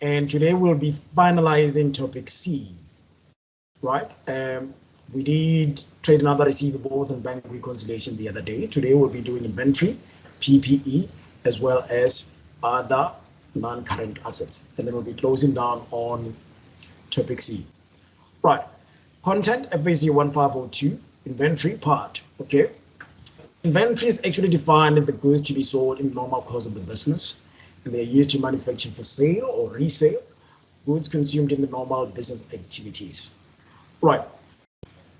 And today we'll be finalizing topic C, right? We did trade and other receivables and bank reconciliation the other day. Today we'll be doing inventory, PPE, as well as other non-current assets. And then we'll be closing down on topic C. Right, content FAC1502, inventory part, okay? Inventory is actually defined as the goods to be sold in the normal course of the business, and they're used to manufacture for sale or resale, goods consumed in the normal business activities. Right,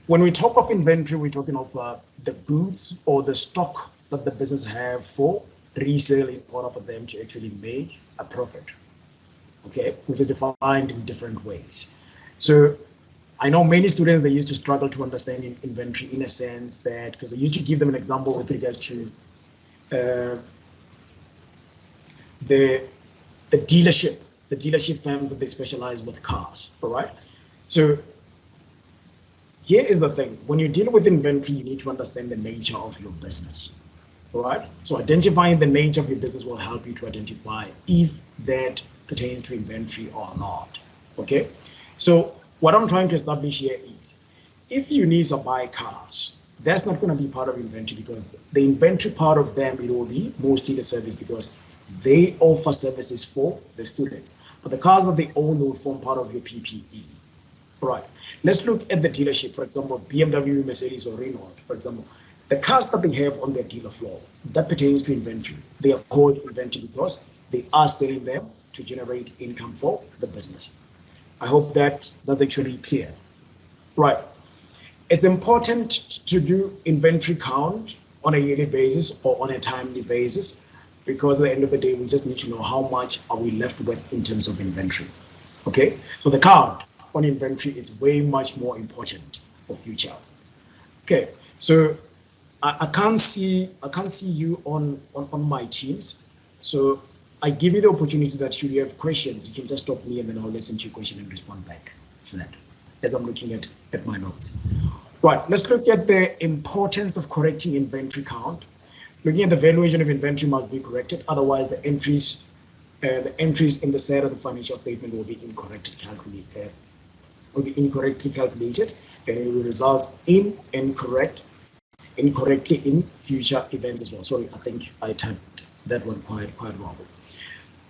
when we talk of inventory, we're talking of the goods or the stock that the business have for resale in order for them to actually make a profit, okay, which is defined in different ways. So I know many students, they used to struggle to understand inventory in a sense that, because I used to give them an example with regards to the dealership firms that they specialize with cars, all right? So here is the thing, when you deal with inventory, you need to understand the nature of your business, all right? So identifying the nature of your business will help you to identify if that pertains to inventory or not, okay? So what I'm trying to establish here is, if you need to buy cars, that's not going to be part of inventory, because the inventory part of them, it will be mostly the service, because they offer services for the students. But the cars that they own will form part of your PPE. Right. Let's look at the dealership, for example, BMW, Mercedes, or Renault, for example. The cars that they have on their dealer floor, that pertains to inventory. They are called inventory because they are selling them to generate income for the business. I hope that's actually clear. Right. It's important to do inventory count on a yearly basis or on a timely basis, because at the end of the day, we just need to know how much are we left with in terms of inventory. Okay, so the count on inventory is way much more important for future. Okay, so I can't see you on my Teams, so I give you the opportunity that should you have questions, you can just stop me and then I'll listen to your question and respond back to that as I'm looking at my notes. Right, let's look at the importance of correcting inventory count. Looking at the valuation of inventory must be corrected, otherwise the entries in the side of the financial statement will be incorrectly calculated, and it will result in incorrectly in future events as well. Sorry, I think I typed that one quite wrong.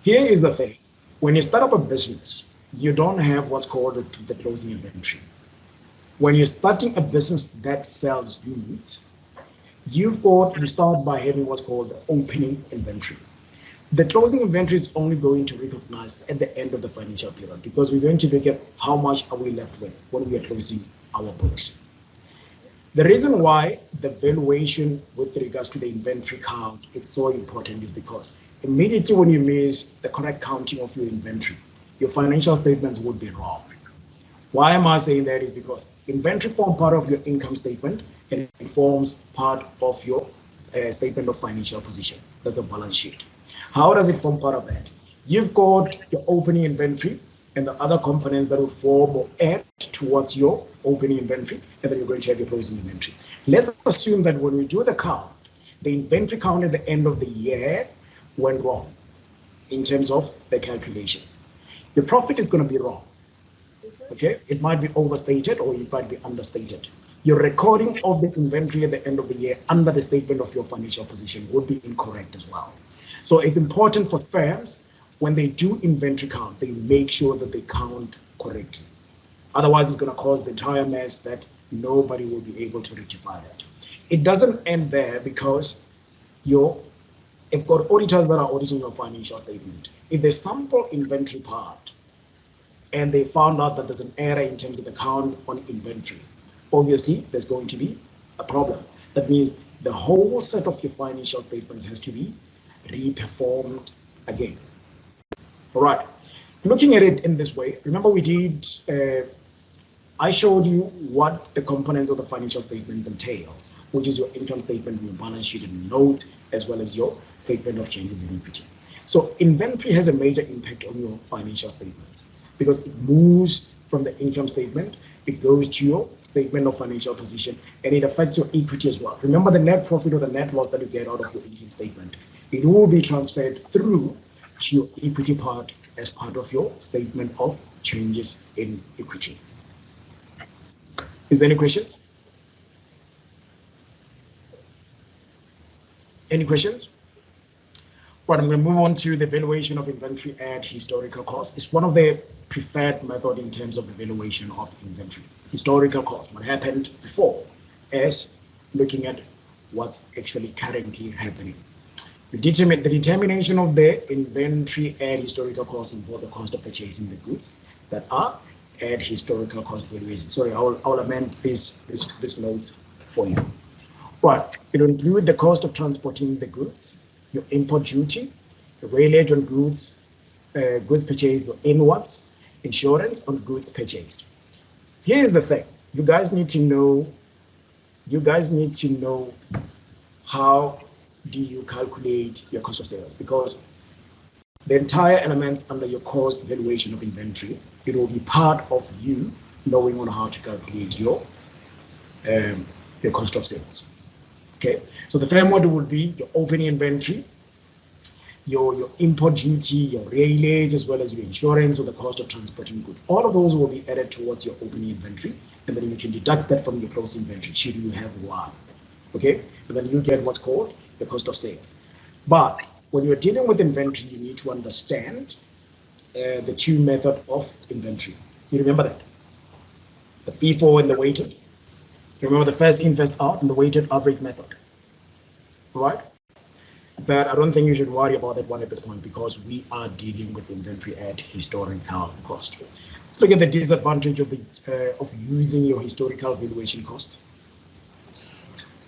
Here is the thing, when you start up a business, you don't have what's called the closing inventory. When you're starting a business that sells goods, you start by having what's called the opening inventory. The closing inventory is only going to recognize at the end of the financial period, because we're going to look at how much are we left with when we are closing our books. The reason why the valuation with regards to the inventory count is so important is because immediately when you miss the correct counting of your inventory, your financial statements would be wrong. Why am I saying that? Is because inventory forms part of your income statement and it forms part of your statement of financial position. That's a balance sheet. How does it form part of that? You've got your opening inventory and the other components that will form or add towards your opening inventory, and then you're going to have your closing inventory. Let's assume that when we do the count, the inventory count at the end of the year went wrong in terms of the calculations. Your profit is going to be wrong. Okay, it might be overstated or it might be understated. Your recording of the inventory at the end of the year under the statement of your financial position would be incorrect as well. So it's important for firms, when they do inventory count, they make sure that they count correctly. Otherwise, it's going to cause the entire mess that nobody will be able to rectify that. It doesn't end there, because you've got auditors that are auditing your financial statement. If they sample inventory part and they found out that there's an error in terms of the count on inventory, obviously there's going to be a problem. That means the whole set of your financial statements has to be re-performed again. All right, looking at it in this way, remember we did, I showed you what the components of the financial statements entails, which is your income statement, your balance sheet and notes, as well as your statement of changes in equity. So inventory has a major impact on your financial statements, because it moves from the income statement, it goes to your statement of financial position, and it affects your equity as well. Remember, the net profit or the net loss that you get out of your income statement, it will be transferred through to your equity part as part of your statement of changes in equity. Is there any questions? Any questions? Right, I'm going to move on to the valuation of inventory at historical cost. It's one of the preferred method in terms of the valuation of inventory. Historical cost, what happened before, as looking at what's actually currently happening. The determination of the inventory at historical cost involves the cost of purchasing the goods that are at historical cost valuation. Sorry, I'll amend this note for you. But it will include the cost of transporting the goods, your import duty, the railage on goods, goods purchased inwards, insurance on goods purchased. Here's the thing: you guys need to know how do you calculate your cost of sales, because the entire elements under your cost valuation of inventory, it will be part of you knowing on how to calculate your cost of sales. Okay, so the framework would be your opening inventory, your import duty, your railage, as well as your insurance or the cost of transporting goods. All of those will be added towards your opening inventory, and then you can deduct that from your closing inventory should you have one. Okay, and then you get what's called the cost of sales. But when you're dealing with inventory, you need to understand the two methods of inventory. You remember that? The FIFO and the weighted. Remember the first in, first out, and the weighted average method. Right? But I don't think you should worry about that one at this point, because we are dealing with inventory at historical cost. Let's look at the disadvantage of using your historical valuation cost.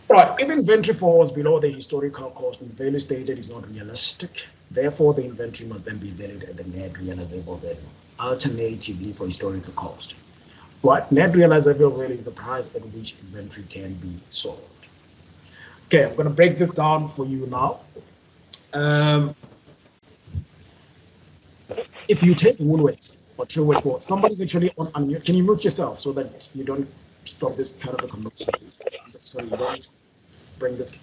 Right, if inventory falls below the historical cost and the value stated is not realistic, therefore the inventory must then be valued at the net realizable value, alternatively for historical cost. Right, net realizable value is the price at which inventory can be sold. Okay, I'm going to break this down for you now. If you take Woolworths or Truworths, for somebody's actually on unmute, can you mute yourself so that you don't stop this kind of a conversation, please? So you don't bring this.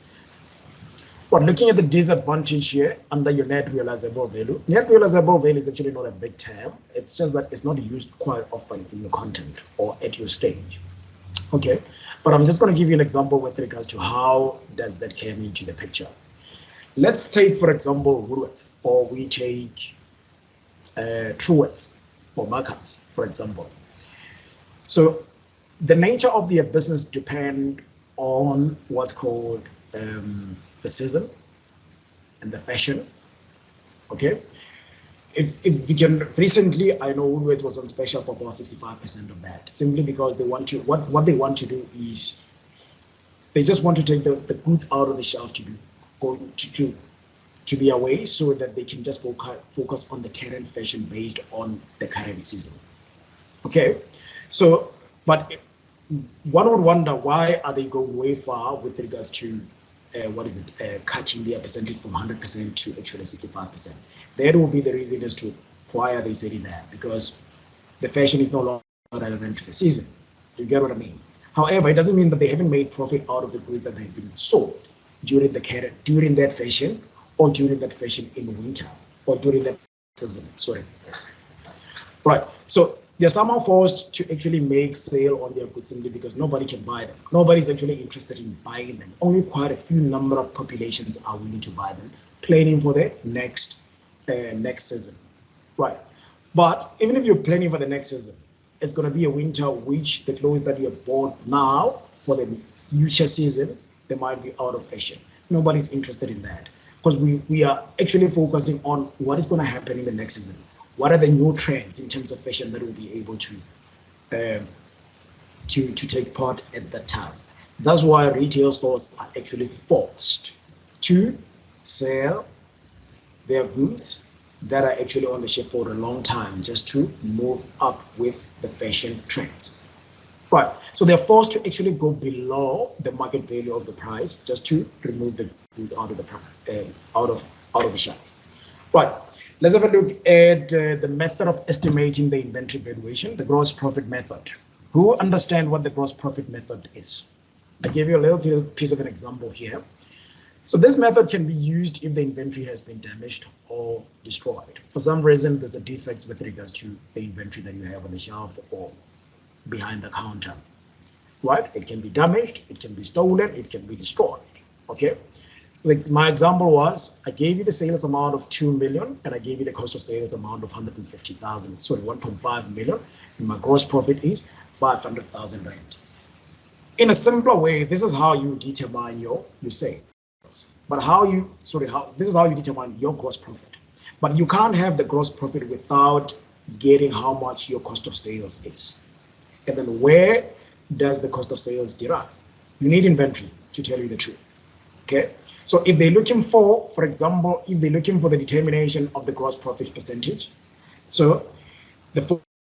But looking at the disadvantage here under your net realizable value, net realizable value is actually not a big term. It's just that it's not used quite often in your content or at your stage. Okay, but I'm just going to give you an example with regards to how does that come into the picture. Let's take, for example, Woolworths, or we take Truworths or markups, for example. So the nature of their business depend on what's called the season and the fashion. Okay, if you can, recently I know Woolworths was on special for about 65% of that, simply because they want to, what they want to do is they just want to take the goods out of the shelf to be going to be away, so that they can just focus on the current fashion based on the current season. Okay, so but one would wonder, why are they going way far with regards to cutting their percentage from 100% to actually 65%? That will be the reason as to why are they saying that, because the fashion is no longer relevant to the season. You get what I mean? However, it doesn't mean that they haven't made profit out of the goods that have been sold during that fashion, or during that fashion in winter, or during that season. Sorry. Right. So they're somehow forced to actually make sale on their goods simply because nobody can buy them. Nobody's actually interested in buying them. Only quite a few number of populations are willing to buy them, planning for the next season. Right. But even if you're planning for the next season, it's going to be a winter which the clothes that you have bought now for the future season, they might be out of fashion. Nobody's interested in that, because we are actually focusing on what is going to happen in the next season. What are the new trends in terms of fashion that will be able to take part at that time? That's why retail stores are actually forced to sell their goods that are actually on the shelf for a long time, just to move up with the fashion trends. Right, so they're forced to actually go below the market value of the price just to remove the goods out of the shelf. Right, let's have a look at the method of estimating the inventory valuation, the gross profit method. Who understand what the gross profit method is? I gave you a little piece of an example here. So this method can be used if the inventory has been damaged or destroyed. For some reason, there's a defect with regards to the inventory that you have on the shelf or behind the counter, right? It can be damaged, it can be stolen, it can be destroyed, okay? So like my example was, I gave you the sales amount of 2 million and I gave you the cost of sales amount of 150,000, sorry, 1.5 million, and my gross profit is 500,000 rand. In a simpler way, this is how you determine your sales. But this is how you determine your gross profit. But you can't have the gross profit without getting how much your cost of sales is. And then where does the cost of sales derive? You need inventory to tell you the truth. Okay. So if they're looking for example, if they're looking for the determination of the gross profit percentage, so the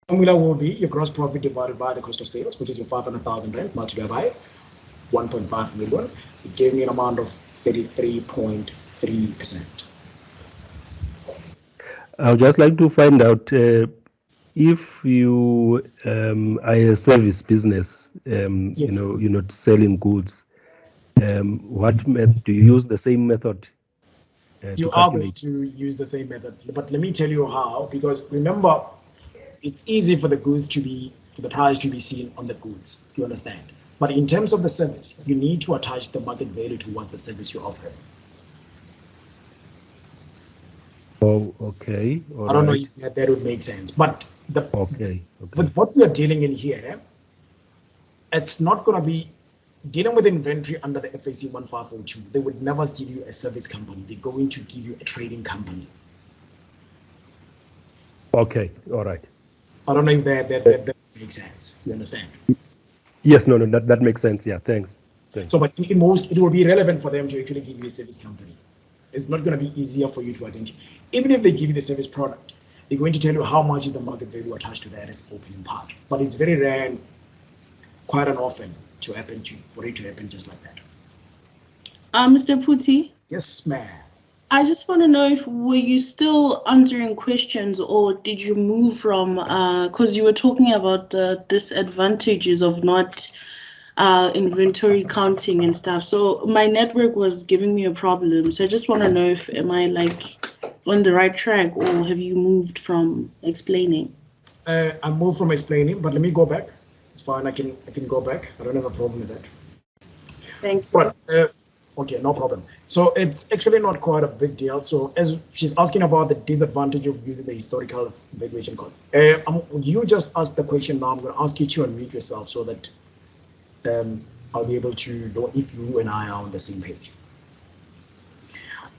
formula will be your gross profit divided by the cost of sales, which is your 500,000 rand multiplied by 1.5 million. It gave me an amount of 33.3%. I would just like to find out if you are a service business, yes. You're not selling goods. What method do you use? The same method? You are going to use the same method, but let me tell you how. Because remember, it's easy for the goods to be, for the price to be seen on the goods. You understand? But in terms of the service, you need to attach the market value towards the service you're offering. Oh, okay. I don't know if that would make sense, but with what we are dealing in here, it's not going to be dealing with inventory under the FAC1502. They would never give you a service company. They're going to give you a trading company. Okay, all right. I don't know if that makes sense. You understand? Yes, no, that makes sense. Yeah, thanks. So, but in most, it will be relevant for them to actually give you a service company. It's not going to be easier for you to identify. Even if they give you the service product, they're going to tell you how much is the market value attached to that as opening part. But it's very rare and quite an often to happen for it to happen just like that. Mr. Puti? Yes, ma'am. I just want to know if were you still answering questions or did you move from, because you were talking about the disadvantages of not inventory counting and stuff. So my network was giving me a problem. So I just want to know if am I like on the right track or have you moved from explaining? I moved from explaining, but let me go back. It's fine. I can go back. I don't have a problem with that. Thank you. But, okay, no problem. So it's actually not quite a big deal. So as she's asking about the disadvantage of using the historical valuation cost, you just asked the question. Now I'm going to ask you to unmute yourself so that I'll be able to know if you and I are on the same page.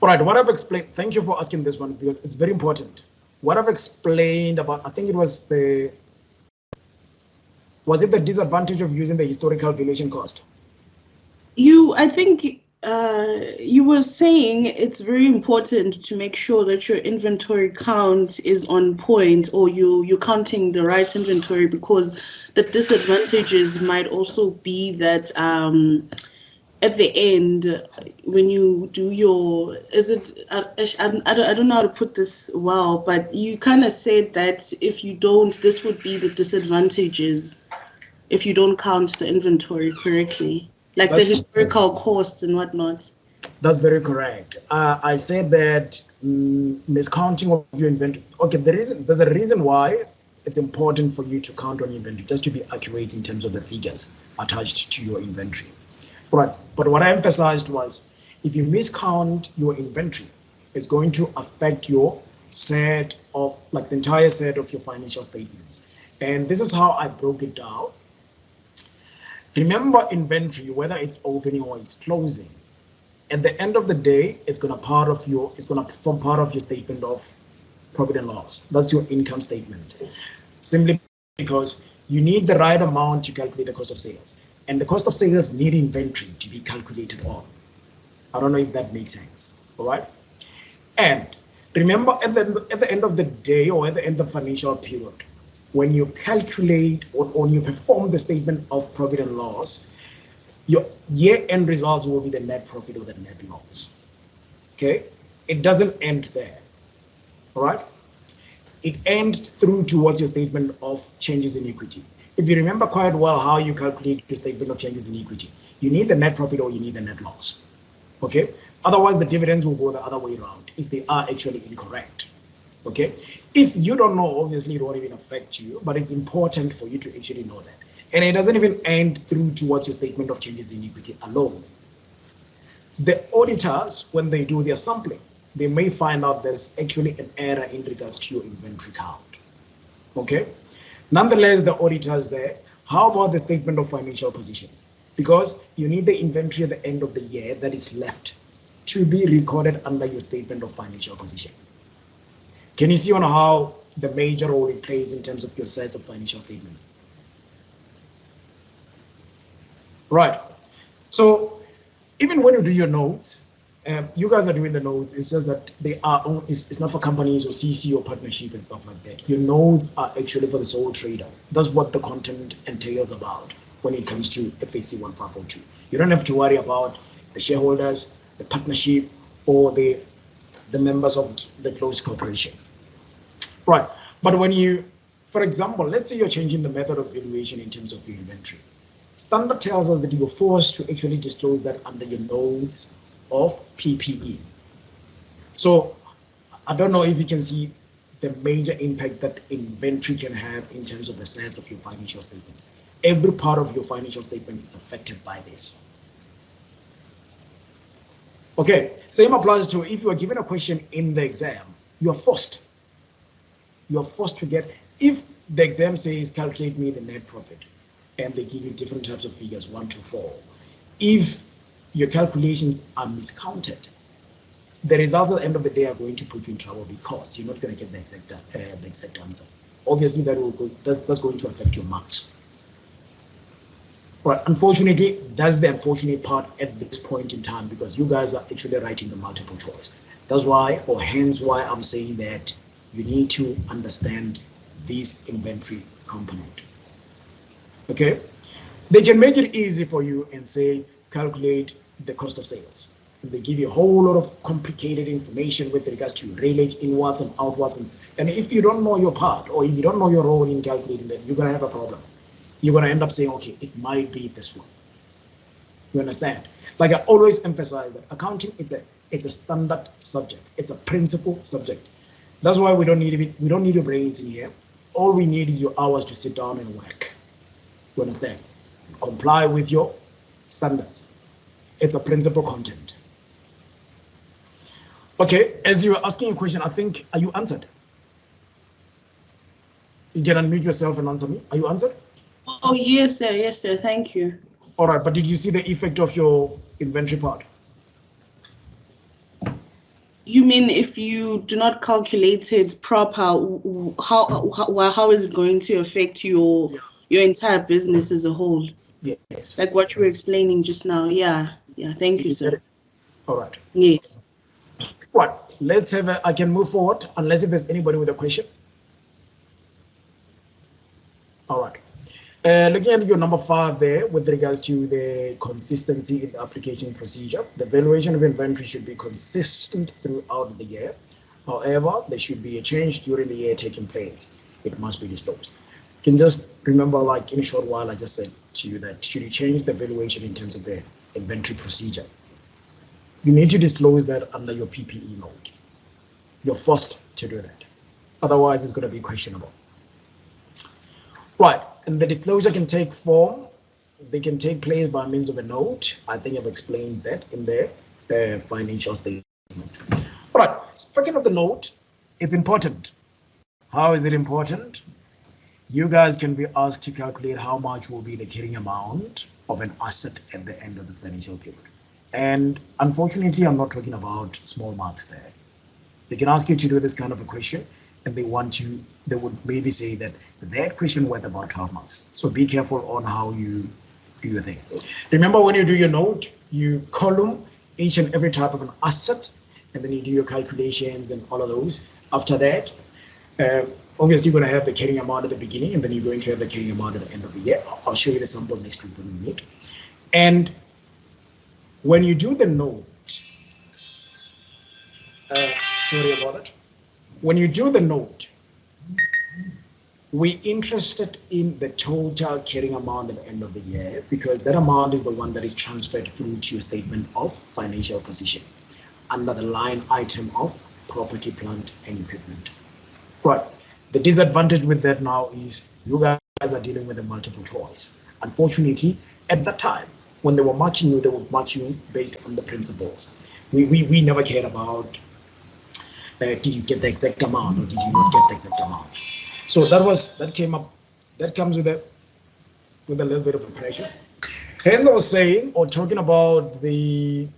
All right, what I've explained, thank you for asking this one because it's very important. What I've explained about, I think it was the disadvantage of using the historical valuation cost? I think you were saying it's very important to make sure that your inventory count is on point or you're counting the right inventory, because the disadvantages might also be that at the end when you do your, I don't know how to put this well, but you kind of said that if you don't, this would be the disadvantages if you don't count the inventory correctly. Like the historical costs and whatnot. That's very correct. I said that miscounting of your inventory. Okay, there's a reason why it's important for you to count on inventory, just to be accurate in terms of the figures attached to your inventory. Right. But what I emphasized was, if you miscount your inventory, it's going to affect your set of, like the entire set of your financial statements. And this is how I broke it down. Remember, inventory, whether it's opening or it's closing, at the end of the day, it's going to form part of your statement of profit and loss. That's your income statement. Simply because you need the right amount to calculate the cost of sales, and the cost of sales need inventory to be calculated on. I don't know if that makes sense. All right. And remember, at the end of the day or at the end of the financial period, when you calculate or when you perform the statement of profit and loss, your year-end results will be the net profit or the net loss. Okay, it doesn't end there. All right, it ends through towards your statement of changes in equity. If you remember quite well how you calculate your statement of changes in equity, you need the net profit or you need the net loss. Okay, Otherwise, the dividends will go the other way around if they are actually incorrect. Okay. If you don't know, obviously it won't even affect you, but it's important for you to actually know that. And it doesn't even end through towards your statement of changes in equity alone. The auditors, when they do their sampling, they may find out there's actually an error in regards to your inventory count. Okay. Nonetheless, the auditors there, how about the statement of financial position? Because you need the inventory at the end of the year that is left to be recorded under your statement of financial position. Can you see on how the major role it plays in terms of your sets of financial statements? Right. So even when you do your notes, you guys are doing the notes. It's just that they are it's not for companies or CC or partnership and stuff like that. Your notes are actually for the sole trader. That's what the content entails about when it comes to FAC1502. You don't have to worry about the shareholders, the partnership, or the members of the closed corporation. Right. But when you, for example, let's say you're changing the method of valuation in terms of your inventory. Standard tells us that you're forced to actually disclose that under your notes of PPE. So I don't know if you can see the major impact that inventory can have in terms of the sets of your financial statements. Every part of your financial statement is affected by this. Okay, same applies to if you are given a question in the exam, you're forced to get, if the exam says calculate me the net profit, and they give you different types of figures, 1 to 4. If your calculations are miscounted, the results at the end of the day are going to put you in trouble because you're not going to get the exact answer. Obviously, that's going to affect your marks. But unfortunately, that's the unfortunate part at this point in time because you guys are actually writing the multiple choice. That's why, or hence why I'm saying that you need to understand this inventory component. Okay, they can make it easy for you and say calculate the cost of sales. And they give you a whole lot of complicated information with regards to railage inwards and outwards. And if you don't know your part or if you don't know your role in calculating that, you're going to have a problem. You're going to end up saying, okay, it might be this one. You understand? Like I always emphasize that accounting, it's a standard subject. It's a principal subject. That's why we don't need your brains in here. All we need is your hours to sit down and work. You understand? Comply with your standards. It's a principal content. Okay, as you were asking a question, I think, are you answered? You can unmute yourself and answer me. Are you answered? Oh, yes, sir. Yes, sir. Thank you. All right, but did you see the effect of your inventory part? You mean if you do not calculate it proper, how is it going to affect your entire business as a whole? Yes. Like what you were explaining just now. Yeah. Thank you, sir. All right. Yes. Right. Let's have I can move forward unless if there's anybody with a question. All right. Looking at your number 5 there with regards to the consistency in the application procedure, the valuation of inventory should be consistent throughout the year. However, there should be a change during the year taking place. It must be disclosed. You can just remember, like in a short while, I just said to you that should you change the valuation in terms of the inventory procedure, you need to disclose that under your PPE note. You're forced to do that. Otherwise, it's going to be questionable. Right. And the disclosure can take form. They can take place by means of a note. I think I've explained that in the financial statement. All right. Speaking of the note, it's important. How is it important? You guys can be asked to calculate how much will be the carrying amount of an asset at the end of the financial period. And unfortunately, I'm not talking about small marks there. They can ask you to do this kind of a question. And they would maybe say that question worth about 12 marks. So be careful on how you do your things. Remember, when you do your note, you column each and every type of an asset, and then you do your calculations and all of those. After that, obviously you're going to have the carrying amount at the beginning, and then you're going to have the carrying amount at the end of the year. I'll show you the sample next week when we meet. And when you do the note, sorry about that. When you do the note, we're interested in the total carrying amount at the end of the year because that amount is the one that is transferred through to your statement of financial position. under the line item of property, plant, and equipment. Right. The disadvantage with that now is you guys are dealing with a multiple choice. Unfortunately, at that time, when they were matching you, they were matching you based on the principles. We never cared about did you get the exact amount or did you not get the exact amount. So that comes with a little bit of a pressure. Hence, I was saying or talking about the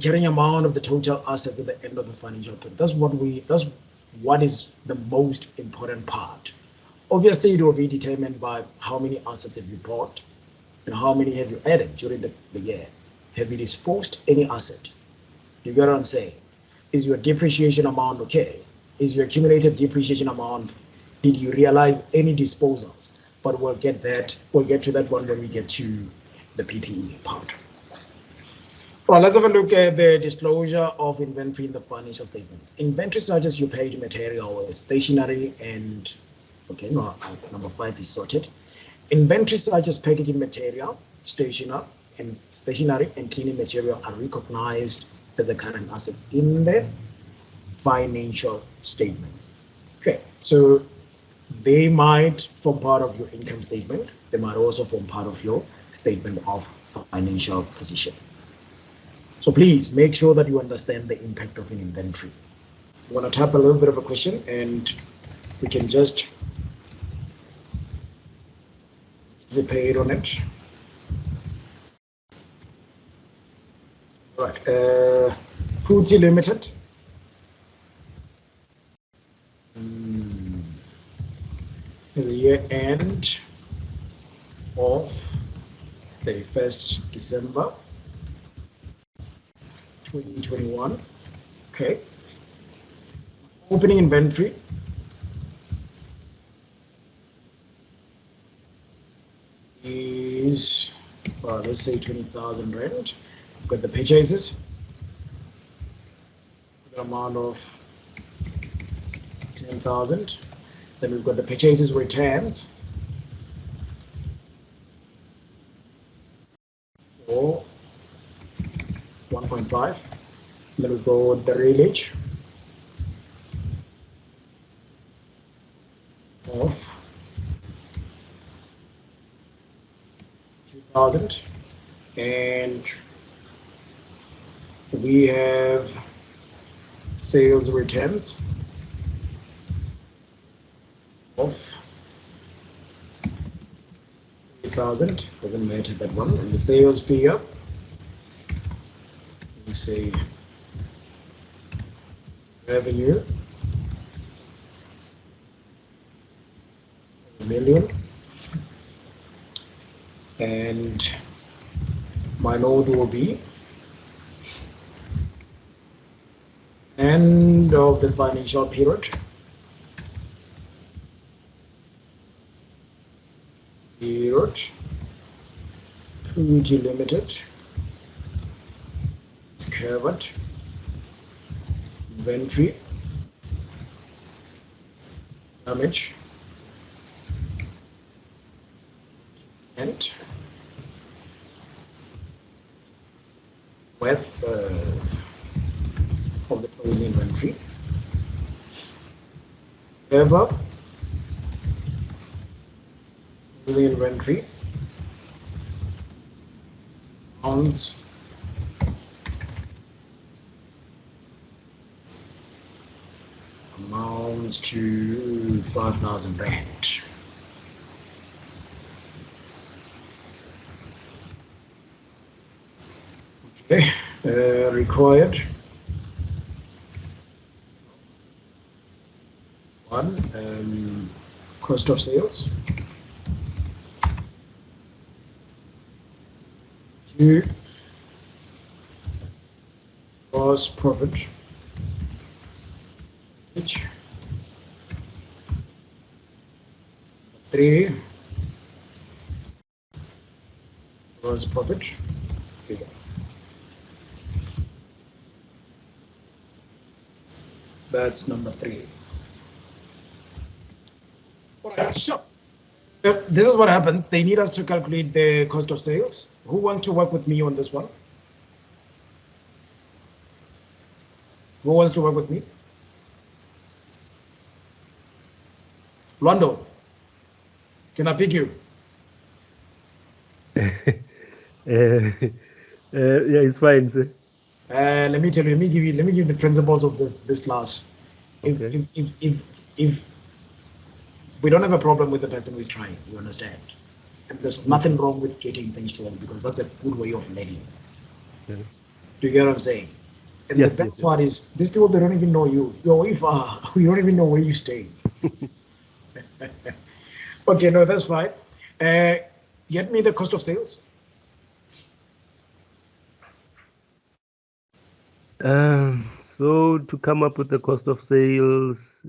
carrying amount of the total assets at the end of the financial period. That's what is the most important part. Obviously, it will be determined by how many assets have you bought and how many have you added during the year. Have you disposed any asset? You get what I'm saying? Is your depreciation amount okay? Is your accumulated depreciation amount? Did you realize any disposals? But we'll get to that one when we get to the PPE part. Well, let's have a look at the disclosure of inventory in the financial statements. Inventory such as you paid material, stationery, and number 5 is sorted. Inventory such as packaging material, stationery, and cleaning material are recognized as a current assets in the financial statements. Okay, so they might form part of your income statement. They might also form part of your statement of financial position. So please make sure that you understand the impact of an inventory. I'm going to type a little bit of a question and we can just participate on it. Right, Pooty Limited. Is a year end of 31st December 2021. Okay. Opening inventory is, well, let's say 20,000 rand. We've got the purchases, the amount of 10,000. Then we've got the purchases returns for 1.5. Then we've got the realization of 2,000, and we have sales returns of 3,000. Doesn't matter that one. And the sales figure, we say revenue million, and my node will be end of the financial period. Pooty Limited is covered. Inventory damage and with of the closing inventory. Ever closing inventory amounts to 5,000 rand. Okay, required one, cost of sales. 2, gross profit. 3, gross profit figure. That's number 3. All right, sure. This is what happens. They need us to calculate the cost of sales. Who wants to work with me on this one? Who wants to work with me? Lwando, can I pick you? Yeah, it's fine, sir. Let me tell you. Let me give you the principles of this class. Okay. If we don't have a problem with the person who is trying, you understand. And there's nothing wrong with getting things wrong because that's a good way of learning. Yeah. Do you get what I'm saying? And Yes, the best yes. part is these people, they don't even know you. You're way far. You don't even know where you stay. Okay, no, that's fine. Get me the cost of sales. So to come up with the cost of sales,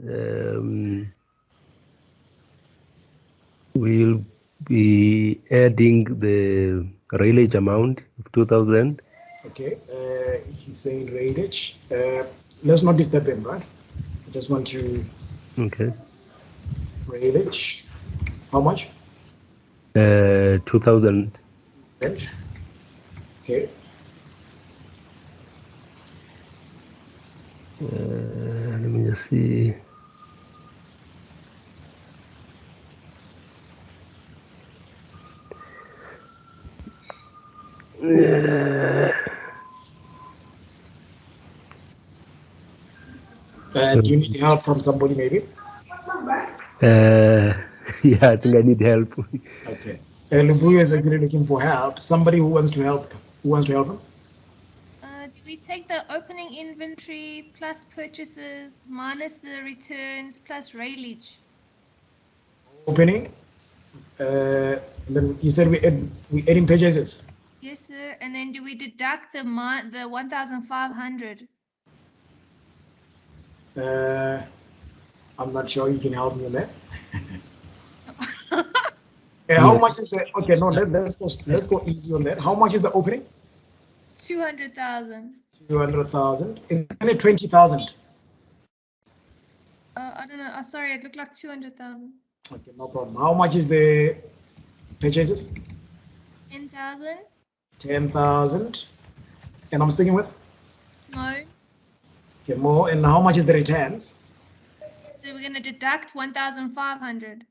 we'll be adding the railage amount of 2,000. Okay, he's saying railage. Let's not disturb him, right? I just want to Okay. railage. How much? 2,000. Okay. Let me just see. Do you need help from somebody, maybe? Yeah, I think I need help. Okay. Luvuyo is actually looking for help. Somebody who wants to help. Who wants to help him? Do we take the opening inventory plus purchases minus the returns plus railage? Opening. Then you said we adding purchases. Yes, sir. And then do we deduct the 1,500? I'm not sure you can help me on that. How much is the? Okay, no. Let's go easy on that. How much is the opening? 200,000. 200,000. Is it 20,000? I don't know. Oh, sorry, it looked like 200,000. Okay, no problem. How much is the purchases? 10,000. 10,000. And I'm speaking with? No. Okay, more. And how much is the returns? So we're going to deduct 1,500.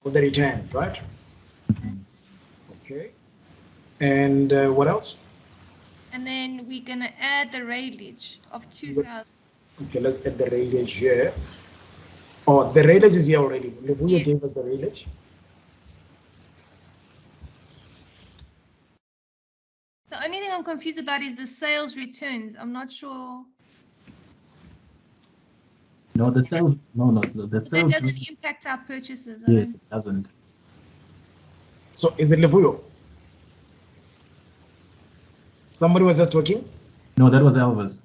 For the returns, right? Okay. And what else? And then we're going to add the railage of 2,000. Okay, let's add the railage here. Oh, the railage is here already. Luvuyo Yes. gave us the railage. The only thing I'm confused about is the sales returns. I'm not sure. No, the sales. No, the sales. That doesn't impact our purchases. Yes, it doesn't. So is it Luvuyo? Somebody was just talking? No, that was Elvis.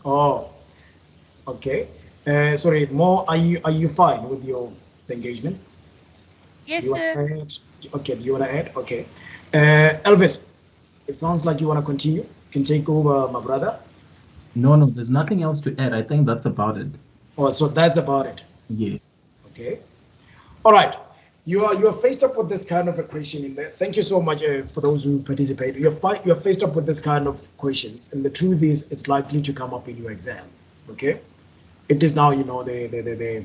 Oh, okay. Sorry, Mo, are you fine with your engagement? Yes, You sir. wanna add? Okay, you want to add? Okay. Elvis, it sounds like you want to continue. You can take over, my brother. No, there's nothing else to add. I think that's about it. Oh, so that's about it. Yes. Okay. All right. You are faced up with this kind of a question in there. Thank you so much for those who participate. You're faced up with this kind of questions, and the truth is, it's likely to come up in your exam. Okay. It is now, you know, the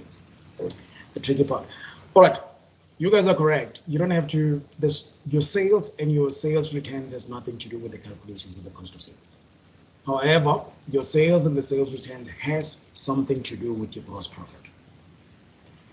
tricky part. All right. You guys are correct. You don't have to. Your sales and your sales returns has nothing to do with the calculations of the cost of sales. However, your sales and the sales returns has something to do with your gross profit.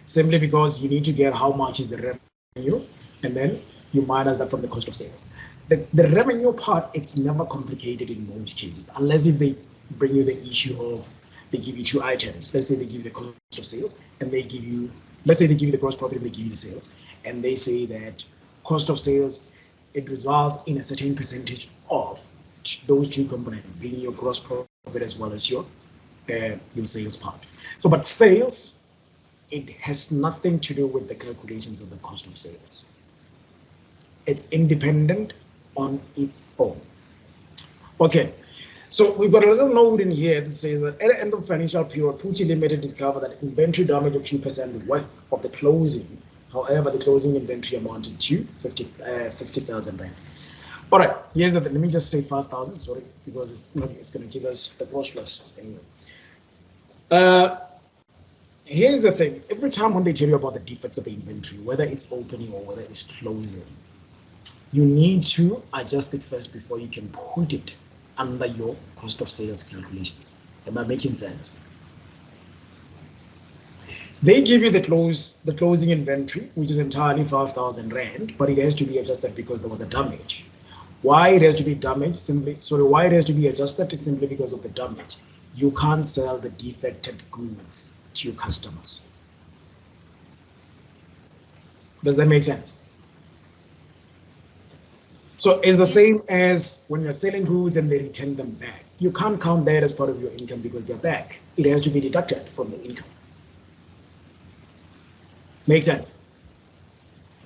Simply because you need to get how much is the revenue, and then you minus that from the cost of sales. The revenue part, it's never complicated in most cases, unless if they bring you the issue of they give you two items. Let's say they give you the cost of sales, and they give you, let's say they give you the gross profit and they give you the sales, and they say that cost of sales, it results in a certain percentage of those two components, being your gross profit as well as your sales part. So, but sales, it has nothing to do with the calculations of the cost of sales. It's independent on its own. Okay, so we've got a little note in here that says that at the end of financial period, Pucci Limited discovered that inventory damage of 2% worth of the closing. However, the closing inventory amounted to 50,000 rand. All right, here's the thing. Let me just say 5,000, sorry, because it's going to give us the gross loss anyway. Here's the thing. Every time when they tell you about the defects of the inventory, whether it's opening or whether it's closing, you need to adjust it first before you can put it under your cost of sales calculations. Am I making sense? They give you the closing inventory, which is entirely 5,000 Rand, but it has to be adjusted because there was a damage. Why it has to be damaged? Why it has to be adjusted is simply because of the damage. You can't sell the defected goods to your customers. Does that make sense? So it's the same as when you're selling goods and they return them back. You can't count that as part of your income because they're back. It has to be deducted from the income. Make sense?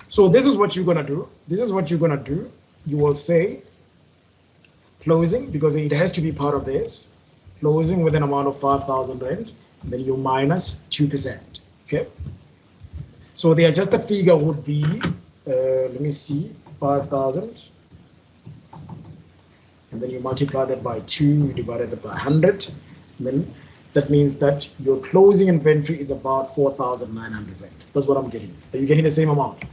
So this is what you're gonna do. This is what you're gonna do. You will say closing, because it has to be part of this. Closing with an amount of 5,000 Rand, then you minus 2%. Okay. So the adjusted figure would be, let me see, 5,000. And then you multiply that by 2, you divide it by 100. And then that means that your closing inventory is about 4,900 Rand. That's what I'm getting. Are you getting the same amount?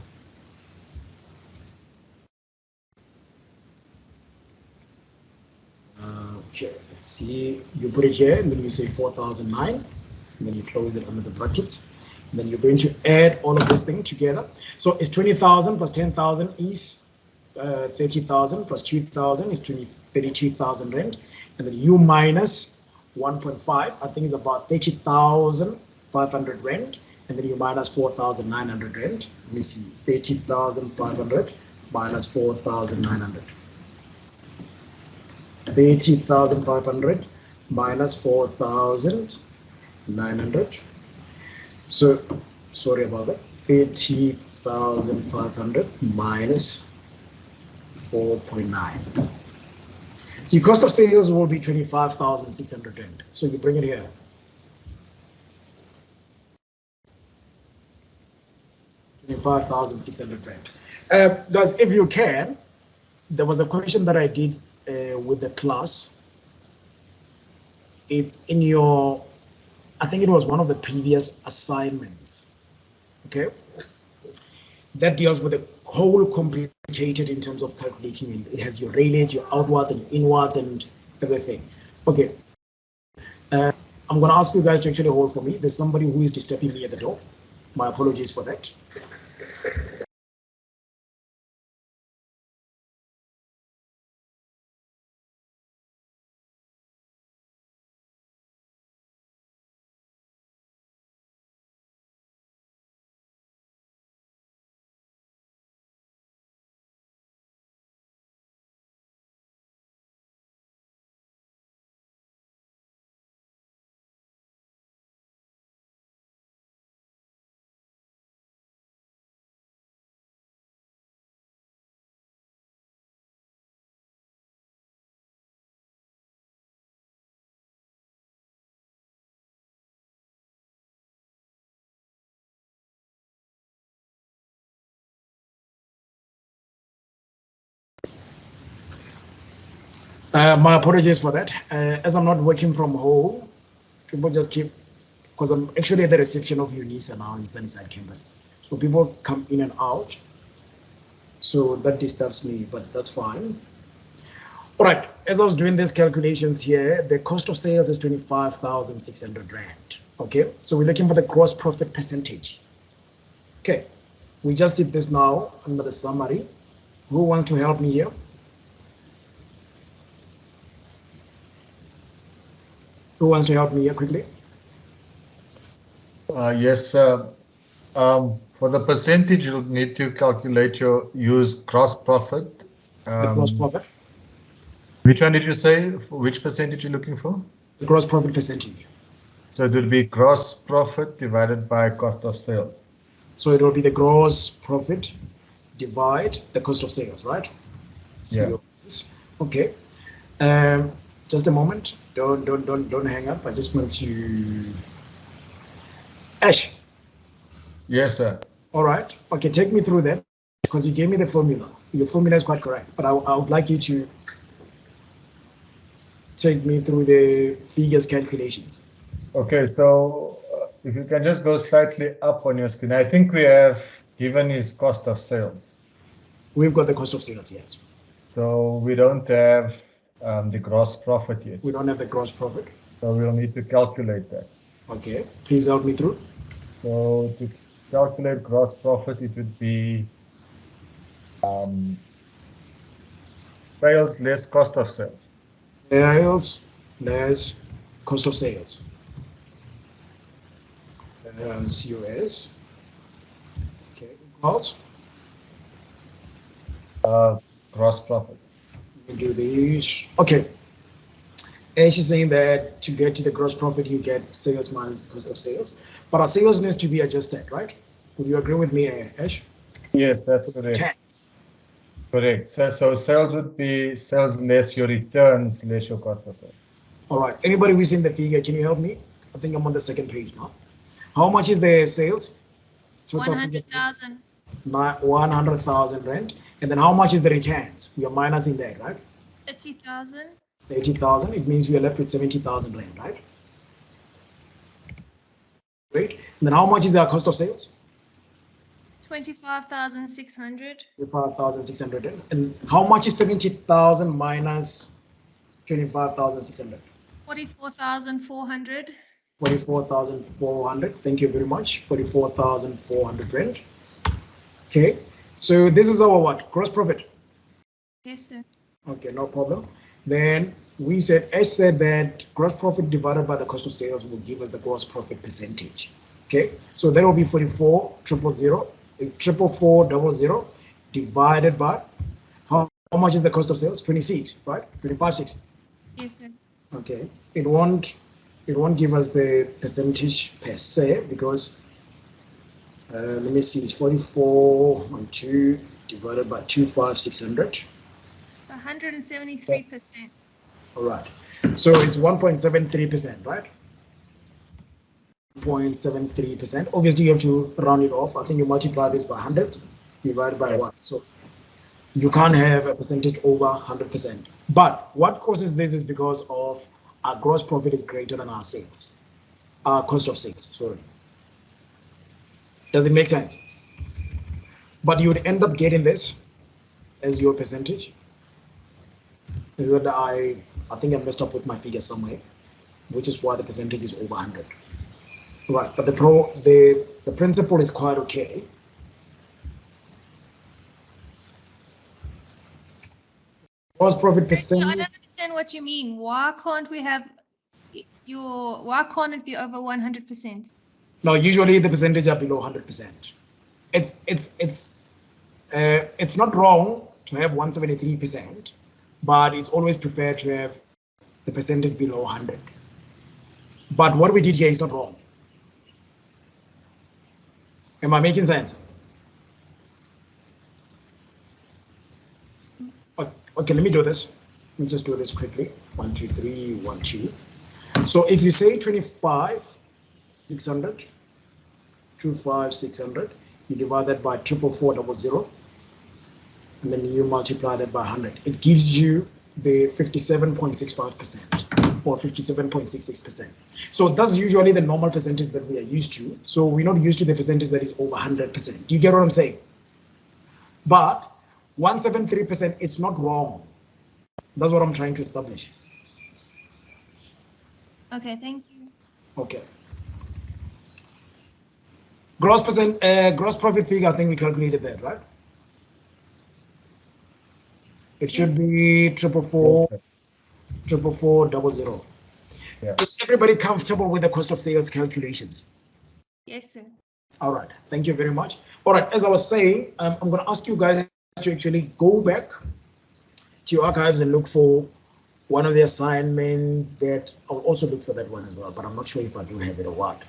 Okay, let's see. You put it here, and then you say 4,009, and then you close it under the brackets. And then you're going to add all of this thing together. So it's 20,000 plus 10,000 is 30,000 plus 2,000 is 32,000 Rand. And then you minus 1.5, I think it's about 30,500 Rand. And then you minus 4,900 Rand. Let me see, 30,500 minus 4,900. 30,500 minus 4,900. So, sorry about that. 30,500 minus 4.9. So your cost of sales will be 25,600 Rand. So you bring it here. 25,600 Rand. Guys, if you can, there was a question that I did with the class. It's in your, I think it was one of the previous assignments. Okay, that deals with the whole complicated in terms of calculating. It has your railage, your outwards and inwards and everything. Okay, I'm going to ask you guys to actually hold for me. There's somebody who is disturbing me at the door. My apologies for that. My apologies for that. As I'm not working from home, people just keep, because I'm actually at the reception of UNISA now inside campus. So people come in and out. So that disturbs me, but that's fine. All right, as I was doing these calculations here, the cost of sales is 25,600 Rand. Okay, so we're looking for the gross profit percentage. Okay, we just did this now under the summary. Who wants to help me here? Who wants to help me here quickly? Yes, sir. For the percentage, you'll need to calculate use gross profit. The gross profit. Which one did you say? Which percentage you're looking for? The gross profit percentage. So it will be gross profit divided by cost of sales. So it will be the gross profit divide the cost of sales, right? Yeah. Okay. Just a moment. Don't hang up. I just want to. Ash. Yes, sir. All right. Okay, take me through that because you gave me the formula. Your formula is quite correct, but I would like you to take me through the figures calculations. Okay, so if you can just go slightly up on your screen, I think we have given his cost of sales. We've got the cost of sales, yes. So we don't have the gross profit yet. We don't have the gross profit. So we'll need to calculate that. Okay, please help me through. So to calculate gross profit, it would be sales less cost of sales. Sales less cost of sales. COS. Okay, equals. Gross profit. We do these. Okay. And she's saying that to get to the gross profit, you get sales minus cost of sales. But our sales needs to be adjusted, right? Would you agree with me, Ash? Yes, that's correct. Correct. So sales would be sales less your returns less your cost of sales. All right. Anybody who's in the figure, can you help me? I think I'm on the second page now. How much is the sales? 100,000. 100,000 rand. And then how much is the returns? We are minusing that, right? 30,000. 80,000. It means we are left with 70,000 rand, right? Great. And then how much is our cost of sales? 25,600. 25,600. And how much is 70,000 minus 25,600? 44,400. 44,400. Thank you very much. 44,400 rand. Okay. So this is our what? Gross profit. Yes, sir. Okay, no problem. Then we said, Ash said that gross profit divided by the cost of sales will give us the gross profit percentage. Okay, so that will be 44,000 is 44,400 divided by how much is the cost of sales? 26, right? 25,6. Yes, sir. Okay, it won't give us the percentage per se because let me see, it's 44.2 divided by 25,600. 173%. All right, so it's 1.73%, right? 0.73%. Obviously, you have to round it off. I think you multiply this by 100, divided by 1. So you can't have a percentage over 100%. But what causes this is because of our gross profit is greater than our sales, our cost of sales. Sorry. Does it make sense? But you would end up getting this as your percentage. I think I messed up with my figure somewhere, which is why the percentage is over 100. Right, but the principle is quite okay. Gross profit percent. I don't understand what you mean. Why can't we have why can't it be over 100%? No, usually the percentage are below 100%. It's not wrong to have 173%, but it's always preferred to have the percentage below 100. But what we did here is not wrong. Am I making sense? Okay, let me do this. Let me just do this quickly. 1, 2, 3, 1, 2. So if you say 25,600, 25,600, you divide that by 44,400, and then you multiply that by 100. It gives you the 57.65% or 57.66%. So that's usually the normal percentage that we are used to. So we're not used to the percentage that is over 100%. Do you get what I'm saying? But 173%, it's not wrong. That's what I'm trying to establish. Okay, thank you. Okay. Gross profit figure, I think we calculated that, right? It should be 444,400. Yeah. Is everybody comfortable with the cost of sales calculations? Yes, sir. All right, thank you very much. All right, as I was saying, I'm going to ask you guys to actually go back to your archives and look for one of the assignments that I'll also look for that one as well, but I'm not sure if I do have it or what.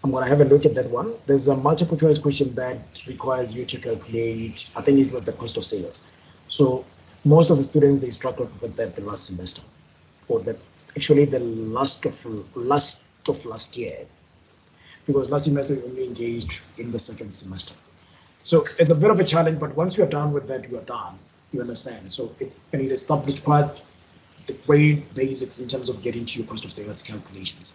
I'm going to have a look at that one. There's a multiple choice question that requires you to calculate, I think it was the cost of sales. So most of the students, they struggled with that the last semester, or actually the last of last year, because last semester we only engaged in the second semester. So it's a bit of a challenge, but once you're done with that, you are done. You understand? So it established quite the great basics in terms of getting to your cost of sales calculations.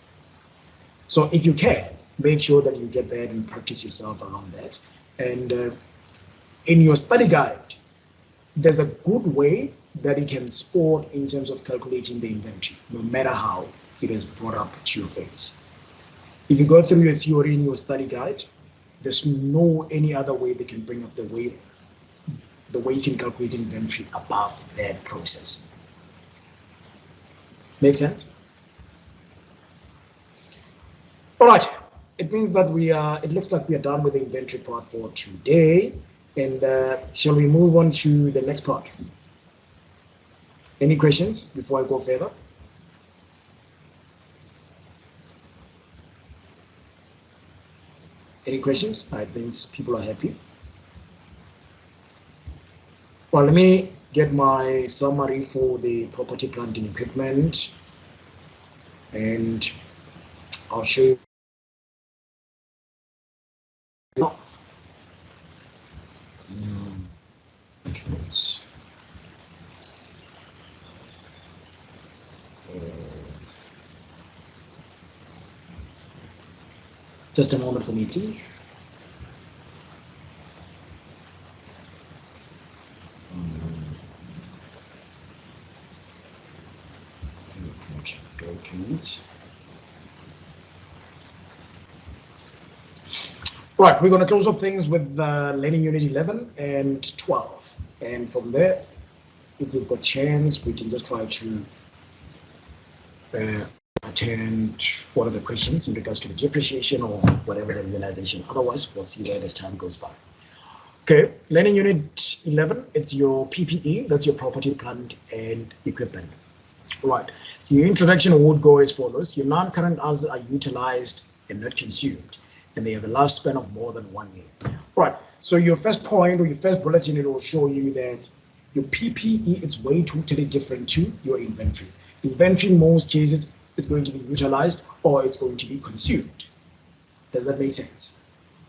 So if you can, make sure that you get that and practice yourself around that. And in your study guide, there's a good way that you can sport in terms of calculating the inventory, no matter how it is brought up to your face. If you go through your theory in your study guide, there's no any other way they can bring up the way you can calculate inventory above that process. Make sense? All right. It means that it looks like we are done with the inventory part for today. And shall we move on to the next part? Any questions before I go further? Any questions? I think people are happy. Well, let me get my summary for the property, plant, and equipment, and I'll show you. Just a moment for me, please. Documents. Right, we're going to close off things with learning unit 11 and 12. And from there, if we've got chance, we can just try to attend one of the questions in regards to the depreciation or whatever the realization. Otherwise, we'll see where as time goes by. Okay, learning unit 11, it's your PPE, that's your property, plant, and equipment. Right, so your introduction would go as follows. Your non-current assets are utilized and not consumed, and they have a lifespan of more than 1 year. Right, so your first point or your first bulletin, it will show you that your PPE is way totally different to your inventory. Inventory in most cases is going to be utilized or it's going to be consumed. Does that make sense?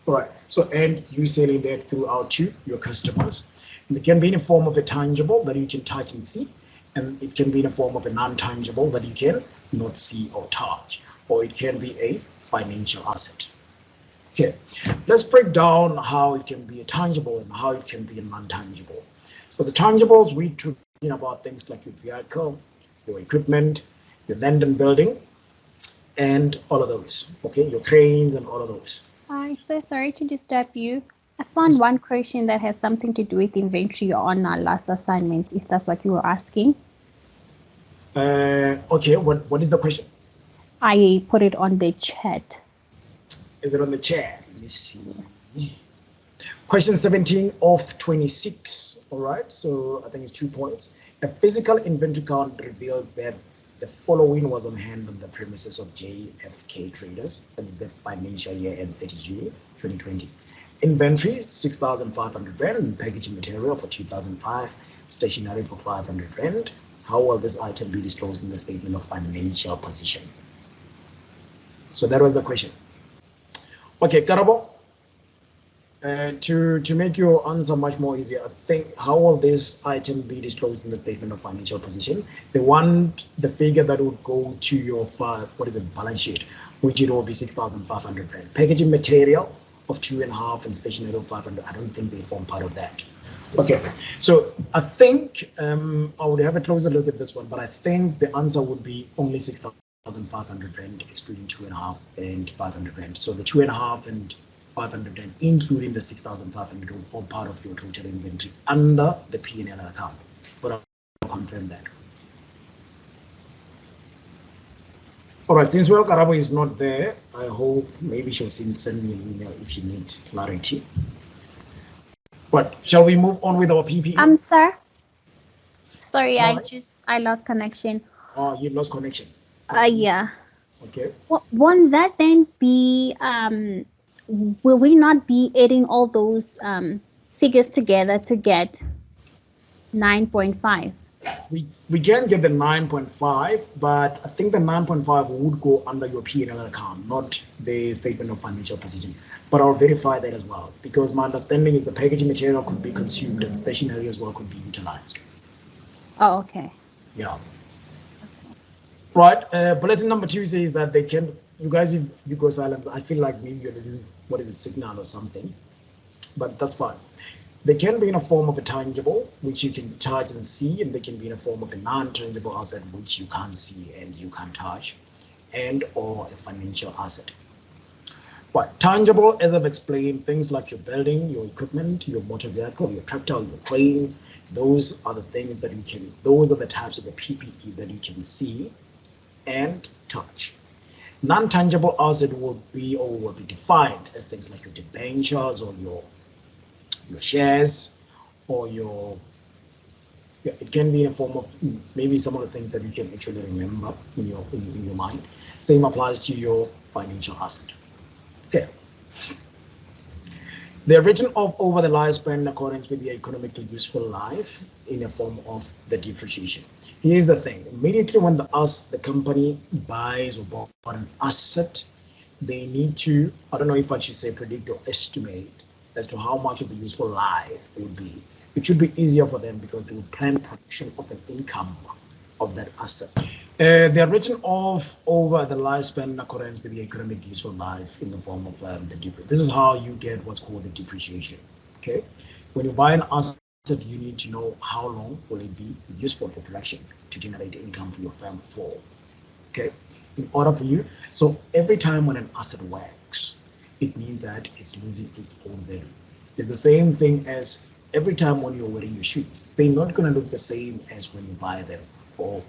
All right, so and you selling that throughout to your customers. And it can be in a form of a tangible that you can touch and see, and it can be in a form of a non-tangible that you can not see or touch, or it can be a financial asset. Okay, let's break down how it can be a tangible and how it can be a non-tangible. So the tangibles, we're talking about things like your vehicle, your equipment, your land and building, and all of those. Okay, your cranes and all of those. I'm so sorry to disturb you. I found one question that has something to do with inventory on our last assignment, if that's what you were asking. Okay, what is the question? I put it on the chat. Is it on the chat? Let me see. Question 17 of 26. All right, so I think it's 2 points. A physical inventory count revealed that the following was on hand on the premises of JFK Traders at the financial year end 30 June 2020. Inventory 6,500 Rand and packaging material for 2,005, stationery for 500 Rand. How will this item be disclosed in the statement of financial position? So that was the question. Okay, Karabo. To make your answer much more easier, I think how will this item be disclosed in the statement of financial position? The figure that would go to your balance sheet, which it will be 6,500 Rand. Packaging material of 2.5 and stationery of 500. I don't think they form part of that. Okay, so I think I would have a closer look at this one, but I think the answer would be only 6,500 Rand, excluding 2.5 and 500 Rand. So the 2.5 and 500 Rand, including the 6,500, will form part of your total inventory under the P&L account. But I'll confirm that. All right, since Well Karabo is not there, I hope maybe she'll send me an email if you need clarity. What, shall we move on with our PPE? Sir. Sorry, I lost connection. Oh, you lost connection. Yeah. Okay. Well, won't that then be will we not be adding all those figures together to get 9.5? We can get the 9.5, but I think the 9.5 would go under your P&L account, not the statement of financial position. But I'll verify that as well, because my understanding is the packaging material could be consumed and stationery as well could be utilized. Oh, okay. Yeah. Right. Bulletin number 2 says that they can, you guys, if you go silent, I feel like maybe you're listening, what is it, signal or something, but that's fine. They can be in a form of a tangible, which you can touch and see, and they can be in a form of a non-tangible asset, which you can't see and you can't touch, and or a financial asset. But tangible, as I've explained, things like your building, your equipment, your motor vehicle, your tractor, your crane, those are the things that you can, those are the types of the PPE that you can see and touch. Non-tangible asset will be or will be defined as things like your debentures or your shares or your, yeah, it can be in a form of maybe some of the things that you can actually remember in your mind. Same applies to your financial asset. Okay. They're written off over the lifespan in accordance with the economically useful life in a form of the depreciation. Here's the thing, immediately when the company buys or bought an asset, they need to, I don't know if I should say predict or estimate as to how much of the useful life it would be. It should be easier for them because they will plan production of an income of that asset. They are written off over the lifespan in accordance with the economic useful life in the form of the depreciation. This is how you get what's called the depreciation. Okay, when you buy an asset, you need to know how long will it be useful for production to generate income for your firm for. Okay, in order for you, so every time when an asset works, it means that it's losing its own value. It's the same thing as every time when you're wearing your shoes, they're not going to look the same as when you buy them or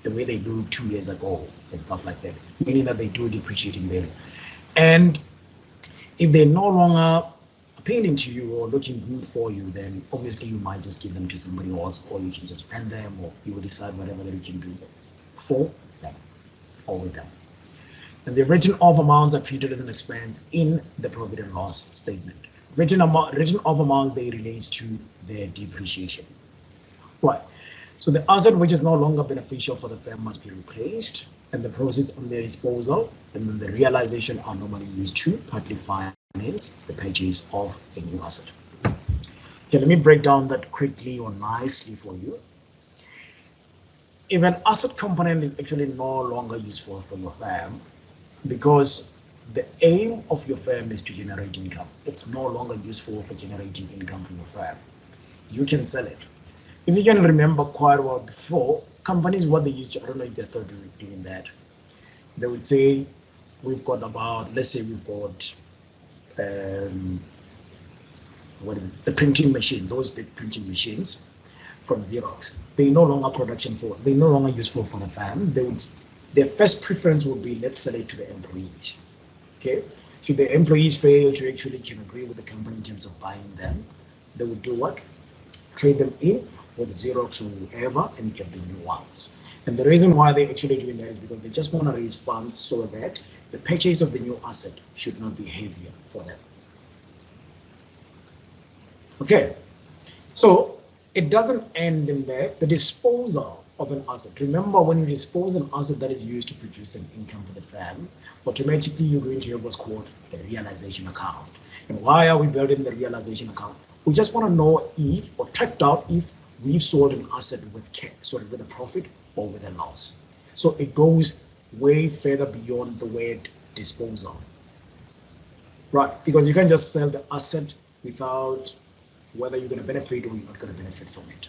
the way they looked 2 years ago and stuff like that, meaning that they do depreciate in value. And if they're no longer appealing to you or looking good for you, then obviously you might just give them to somebody else, or you can just rent them, or you will decide whatever that you can do for them or with them. And the written off amounts are treated as an expense in the profit and loss statement. Written off amounts, they relate to their depreciation. Right. So the asset which is no longer beneficial for the firm must be replaced, and the proceeds on their disposal and then the realization are normally used to partly finance the purchase of a new asset. Okay, let me break down that quickly or nicely for you. If an asset component is actually no longer useful for your firm, because the aim of your firm is to generate income, it's no longer useful for generating income for your firm, you can sell it. If you can remember quite well before, companies, what they used to, I don't know if they're still doing that, they would say, we've got about, let's say we've got, what is it, the printing machine, those big printing machines from Xerox. They're no longer they're no longer useful for the firm. Their first preference would be, let's sell it to the employees. Okay, should the employees fail to actually can agree with the company in terms of buying them, they would do what? Trade them in with Xerox or whoever and get the new ones. And the reason why they're actually doing that is because they just want to raise funds so that the purchase of the new asset should not be heavier for them. Okay, so it doesn't end in there. The disposal of an asset. Remember, when you dispose an asset that is used to produce an income for the firm, automatically you're going to have what's called the realization account. And why are we building the realization account? We just want to know if, or tracked out if we've sold an asset with with a profit or with a loss. So it goes way further beyond the word disposal, right? Because you can't just sell the asset without whether you're going to benefit or you're not going to benefit from it.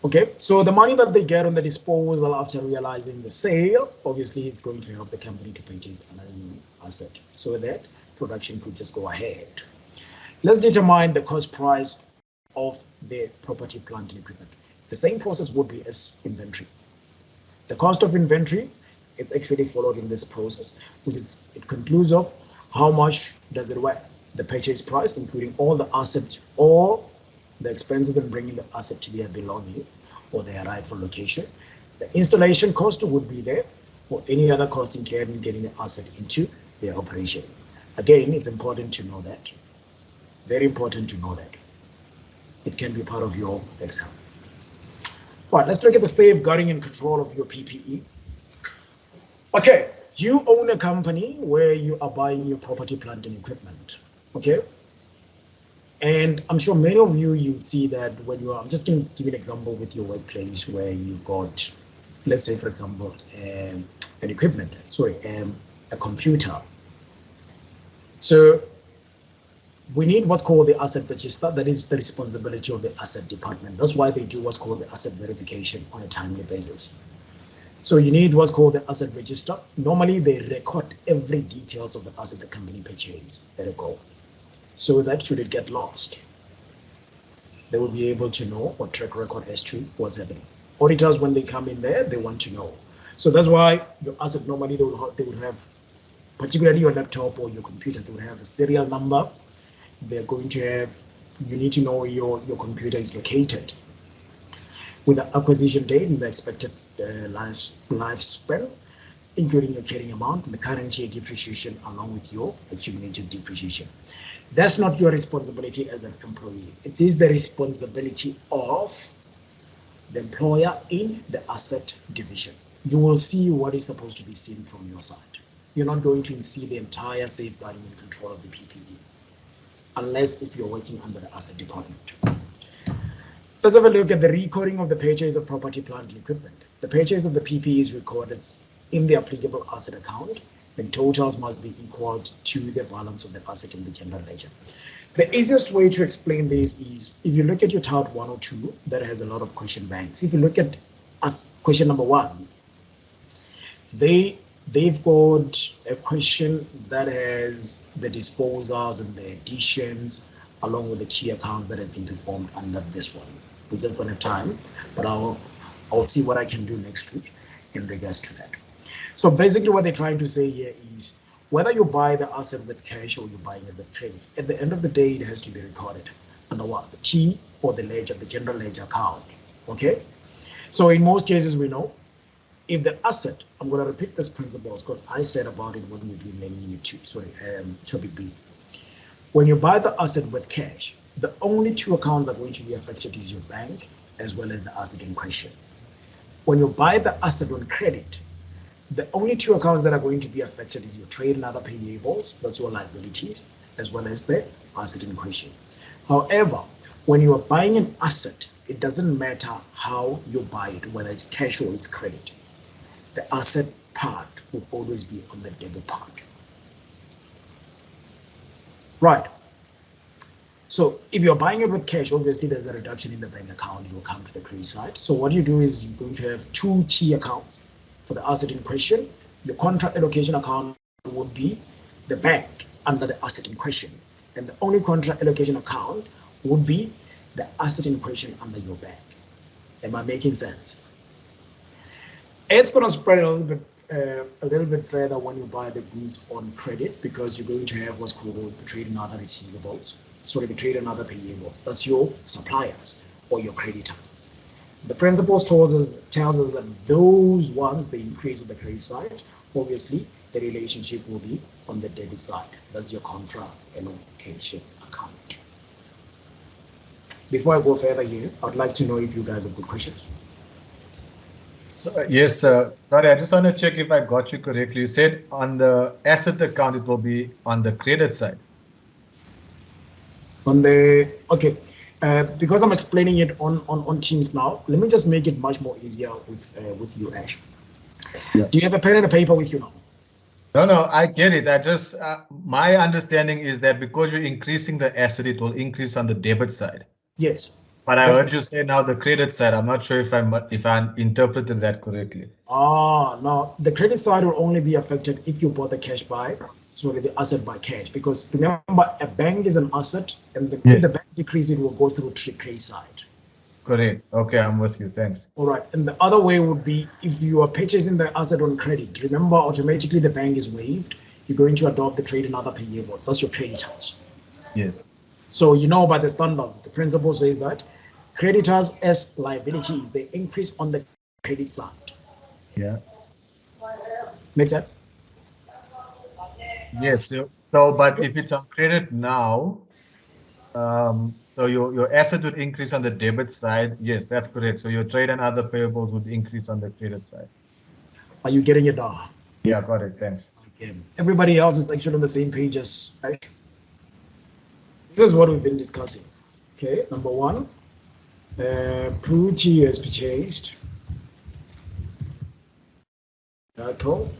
Okay, so the money that they get on the disposal after realizing the sale, obviously it's going to help the company to purchase another new asset so that production could just go ahead. Let's determine the cost price of the property, plant, and equipment. The same process would be as inventory. The cost of inventory, it's actually followed in this process, which is, it concludes of how much does it worth. The purchase price, including all the assets, all the expenses in bringing the asset to their belonging or their rightful location. The installation cost would be there, or any other cost incurred in getting the asset into their operation. Again, it's important to know that. Very important to know that. It can be part of your exam. Right, let's look at the safeguarding and control of your PPE. Okay, you own a company where you are buying your property, plant, and equipment. Okay, and I'm sure many of you, you'd see that when you are, I'm just going to give you an example with your workplace where you've got let's say, for example, an equipment, sorry, a computer. So we need what's called the asset register. That is the responsibility of the asset department. That's why they do what's called the asset verification on a timely basis. So you need what's called the asset register. Normally they record every details of the asset the company purchased. Let it go. So that should it get lost, they will be able to know or track record as to what's happening. Auditors, when they come in there, they want to know. So that's why your asset normally they would have, particularly your laptop or your computer, they would have a serial number. They're going to have, you need to know where your computer is located with the acquisition date and the expected lifespan, including your carrying amount and the current year depreciation along with your accumulated depreciation. That's not your responsibility as an employee. It is the responsibility of the employer in the asset division. You will see what is supposed to be seen from your side. You're not going to see the entire safeguarding and control of the PPE, unless if you're working under the asset department. Let's have a look at the recording of the purchase of property, plant, and equipment. The purchase of the PPE is recorded in the applicable asset account, and totals must be equal to the balance of the asset in the general ledger. The easiest way to explain this is if you look at your tab 102, that has a lot of question banks. If you look at question number 1, they've got a question that has the disposals and the additions along with the T accounts that have been performed under this one. We just don't have time, but I'll see what I can do next week in regards to that. So basically what they're trying to say here is whether you buy the asset with cash or you're buying it with credit, at the end of the day, it has to be recorded under what? The T or the ledger, the general ledger account. Okay. So in most cases, we know if the asset, I'm going to repeat this principles because I said about it when we were doing learning unit 2, sorry, topic B. When you buy the asset with cash, the only 2 accounts that are going to be affected is your bank as well as the asset in question. When you buy the asset on credit, the only 2 accounts that are going to be affected is your trade and other payables, that's your liabilities, as well as the asset in question. However, when you are buying an asset, it doesn't matter how you buy it, whether it's cash or it's credit. The asset part will always be on the debit part. Right. So if you're buying it with cash, obviously there's a reduction in the bank account, it will come to the credit side. So what you do is you're going to have 2 T accounts for the asset in question. Your contract allocation account would be the bank under the asset in question. And the only contract allocation account would be the asset in question under your bank. Am I making sense? It's going to spread a little bit further when you buy the goods on credit, because you're going to have what's called the trade and other receivables. Sorry, the trade and other payables. That's your suppliers or your creditors. The principles tells us that those ones, they increase on the credit side. Obviously, the relationship will be on the debit side. That's your contract allocation account. Before I go further here, I'd like to know if you guys have good questions. So, yes, sorry, I just want to check if I got you correctly. You said on the asset account, it will be on the credit side. On the, okay, because I'm explaining it on Teams now, let me just make it much more easier with you, Ash. Yeah. Do you have a pen and a paper with you now? No, I get it. I just, my understanding is that because you're increasing the asset, it will increase on the debit side. Yes. But I heard you say now the credit side. I'm not sure if I interpreted that correctly. No, the credit side will only be affected if you bought the cash by, sorry, the asset by cash. Because remember, a bank is an asset, and the bank decrease, it will go through the credit side. Correct. Okay, I'm with you. Thanks. All right. And the other way would be if you are purchasing the asset on credit. Remember, automatically the bank is waived. You're going to adopt the trade and other payables. That's your creditors. Yes. So you know by the standards, the principle says that creditors as liabilities, they increase on the credit side. Yeah. Make sense? Yes. So but if it's on credit now, so your asset would increase on the debit side. Yes, that's correct. So your trade and other payables would increase on the credit side. Are you getting it now? Yeah, got it. Thanks. Okay. Everybody else is actually on the same page as I. This is what we've been discussing. Okay, number 1, Pruti has purchased vehicle.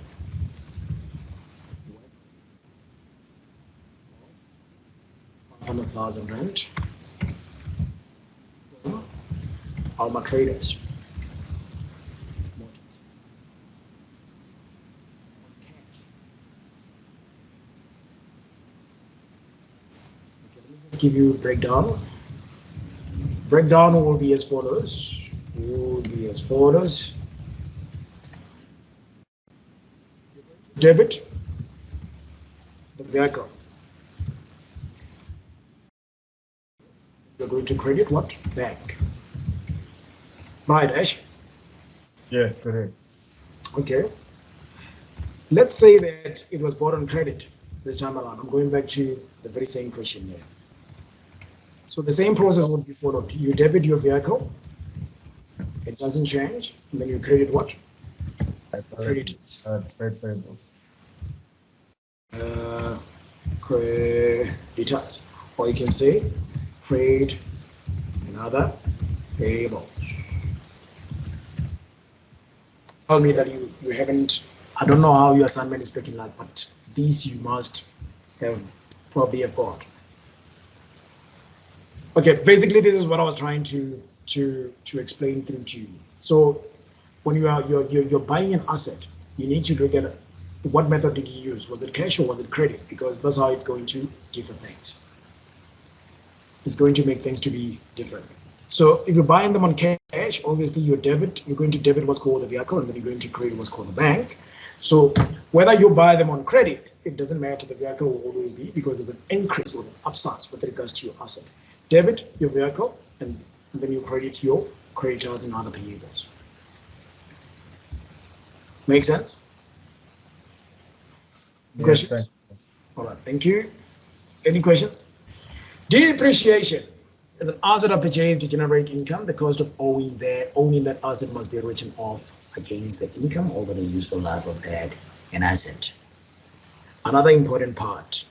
R100,000 Alma Traders. Let's give you a breakdown. Breakdown will be as follows. Debit the vehicle. You're going to credit what? Bank. Right, Ash? Yes, correct. Okay. Let's say that it was bought on credit this time around. I'm going back to the very same question here. So the same process would be followed. You debit your vehicle, it doesn't change, and then you credit what? Credit. Creditors. Or you can say trade and other payables. Tell me that you haven't, I don't know how your assignment is picking up, but these you must have probably have got. Okay, basically this is what I was trying to explain through to you. So when you're buying an asset, you need to look at what method did you use? Was it cash or was it credit? Because that's how it's going to differ things. It's going to make things to be different. So if you're buying them on cash, obviously you're going to debit what's called the vehicle, and then you're going to credit what's called the bank. So whether you buy them on credit, it doesn't matter. The vehicle will always be, because there's an increase or an upside with regards to your asset. Debit your vehicle, and then you credit your creditors and other payables. Make sense? Yes, Questions? All right, thank you. Any questions? Depreciation is an asset or purchase to generate income. The cost of owning that asset must be written off against the income over the useful life of that an asset. Another important part,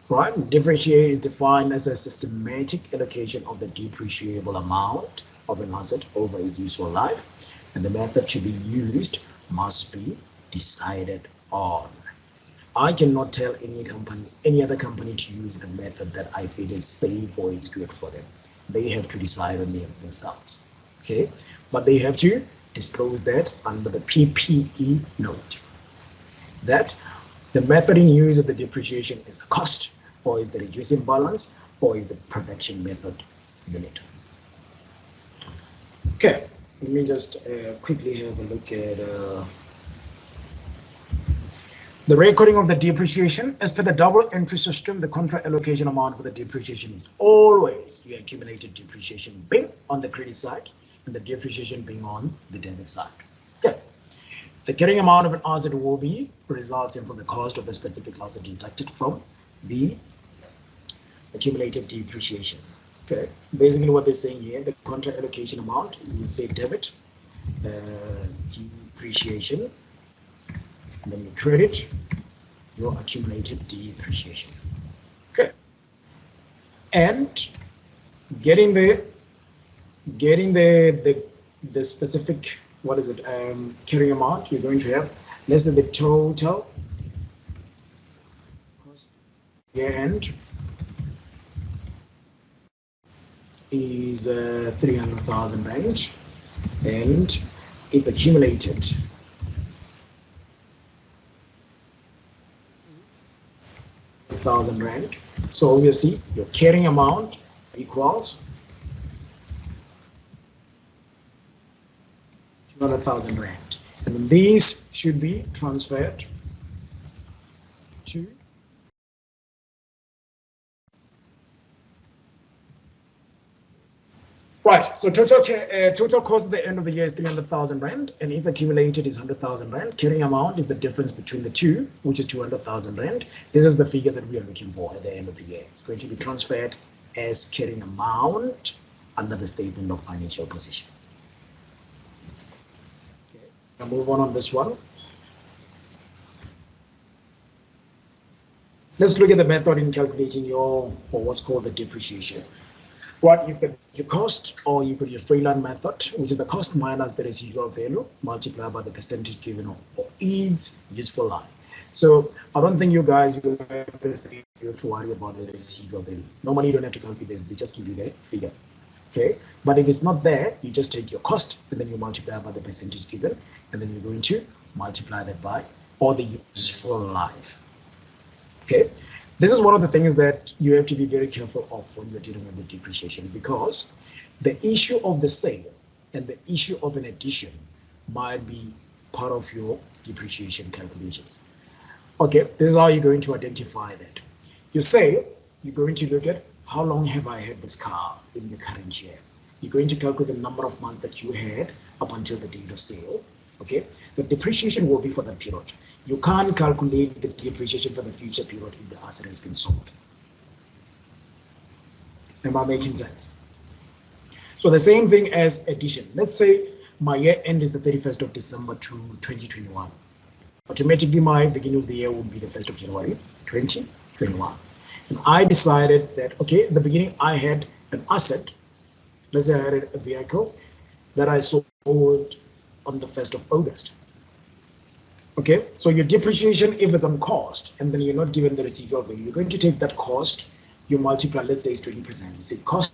right? Depreciation is defined as a systematic allocation of the depreciable amount of an asset over its useful life, and the method to be used must be decided on. I cannot tell any other company to use the method that I feel is safe or it's good for them. They have to decide on themselves, okay? But they have to disclose that under the PPE note, that the method in use of the depreciation is the cost, or is the reducing balance, or is the production method unit. Okay, let me just quickly have a look at the recording of the depreciation. As per the double entry system, the contra allocation amount for the depreciation is always your accumulated depreciation being on the credit side and the depreciation being on the debit side. Okay. The carrying amount of an asset will be resulting from the cost of the specific asset deducted from the accumulated depreciation. Okay. Basically what they're saying here, the contra allocation amount, we say debit, depreciation, and then you credit your accumulated depreciation. Okay. And getting the specific, what is it, carrying amount, you're going to have less than the total cost year end is 300,000 rand, and it's accumulated R1,000. So obviously your carrying amount equals 200,000 rand, and then these should be transferred to right. So total cost at the end of the year is 300,000 rand, and its accumulated is 100,000 rand. Carrying amount is the difference between the two, which is 200,000 rand. This is the figure that we are looking for at the end of the year. It's going to be transferred as carrying amount under the statement of financial position. Okay, I'll move on this one. Let's look at the method in calculating your, or what's called the depreciation. What you've got your cost, or you could use straight line method, which is the cost minus the residual value multiplied by the percentage given or its useful life. So I don't think you guys will have to worry about the residual value. Normally you don't have to calculate this, they just give you the figure. Okay, but if it's not there, you just take your cost and then you multiply by the percentage given, and then you're going to multiply that by all the useful life. Okay, this is one of the things that you have to be very careful of when you're dealing with the depreciation, because the issue of the sale and the issue of an addition might be part of your depreciation calculations. Okay, this is how you're going to identify that. You say you're going to look at how long have I had this car in the current year. You're going to calculate the number of months that you had up until the date of sale. Okay, so depreciation will be for that period. You can't calculate the depreciation for the future period if the asset has been sold. Am I making sense? So the same thing as addition. Let's say my year end is the 31st of December to 2021. Automatically my beginning of the year would be the 1st of January 2021. And I decided that, okay, at the beginning I had an asset. Let's say I had a vehicle that I sold on the 1st of August. Okay, so your depreciation, if it's on cost and then you're not given the residual value, you're going to take that cost, you multiply, let's say it's 20%. You say cost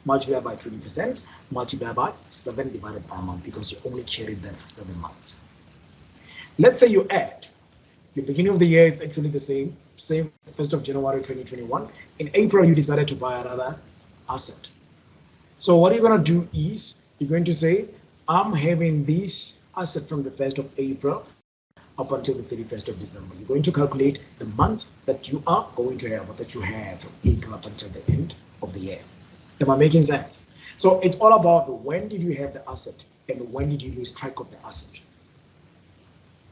multiply by 20%, multiply by 7 divided by a month, because you only carried that for 7 months. Let's say you add, the beginning of the year, it's actually the same 1st of January 2021. In April, you decided to buy another asset. So what you're going to do is, you're going to say, I'm having this asset from the 1st of April up until the 31st of December. You're going to calculate the months that you are going to have, or that you have from April up until the end of the year. Am I making sense? So it's all about when did you have the asset and when did you lose track of the asset.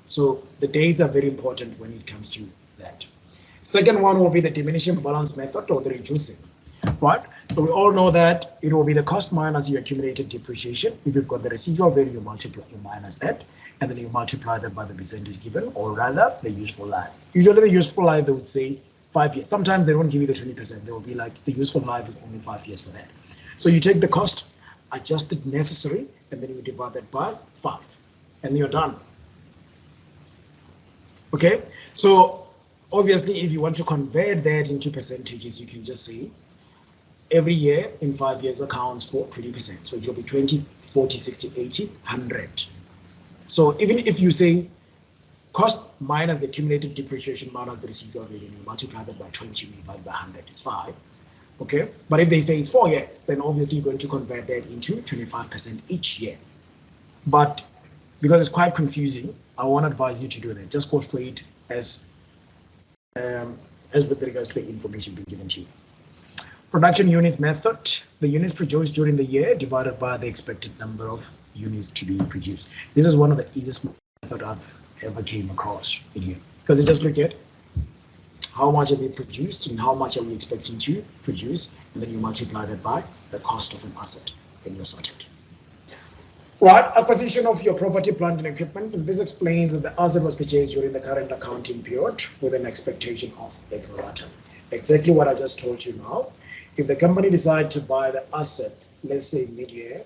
So the dates are very important when it comes to that. Second one will be the diminishing balance method, or the reducing, right? So we all know that it will be the cost minus your accumulated depreciation. If you've got the residual value, you multiply, you minus that, and then you multiply that by the percentage given, or rather the useful life. Usually the useful life, they would say 5 years. Sometimes they don't give you the 20%. They will be like, the useful life is only 5 years for that. So you take the cost, adjust it necessary, and then you divide that by 5, and you're done. Okay, so obviously if you want to convert that into percentages, you can just say every year in 5 years accounts for 20%. So it will be 20, 40, 60, 80, 100. So even if you say cost minus the accumulated depreciation minus the residual value, you multiply that by 20, you divide by 100, it's 5. Okay, but if they say it's 4 years, then obviously you're going to convert that into 25% each year. But because it's quite confusing, I won't advise you to do that. Just go straight as with regards to the information being given to you. Production units method, the units produced during the year divided by the expected number of units to be produced. This is one of the easiest methods I've ever came across in here, because it just look at how much have we produced and how much are we expecting to produce, and then you multiply that by the cost of an asset, and you're sorted. Right, acquisition of your property, plant and equipment, and this explains that the asset was purchased during the current accounting period with an expectation of a pro rata. Exactly what I just told you now. If the company decides to buy the asset, let's say mid-year,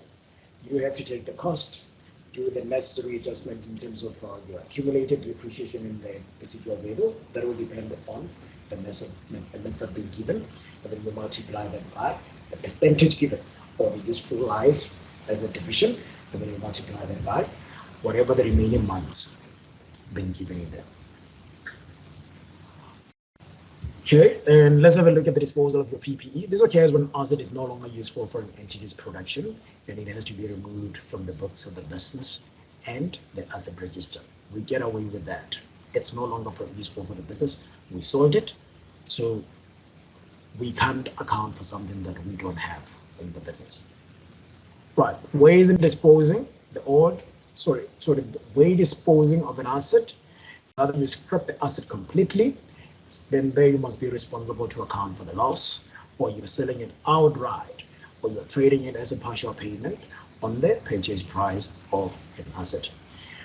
you have to take the cost, do the necessary adjustment in terms of your accumulated depreciation in the residual value. That will depend upon the method being given, and then you multiply that by the percentage given, or the useful life as a division, and then you multiply that by whatever the remaining months been given in there. Okay, and let's have a look at the disposal of your PPE. This occurs when an asset is no longer useful for an entity's production, and it has to be removed from the books of the business and the asset register. We get away with that. It's no longer useful for the business. We sold it, so we can't account for something that we don't have in the business. Right, ways in disposing the way disposing of an asset. Either you scrap the asset completely, then there you must be responsible to account for the loss, or you're selling it outright, or you're trading it as a partial payment on the purchase price of an asset.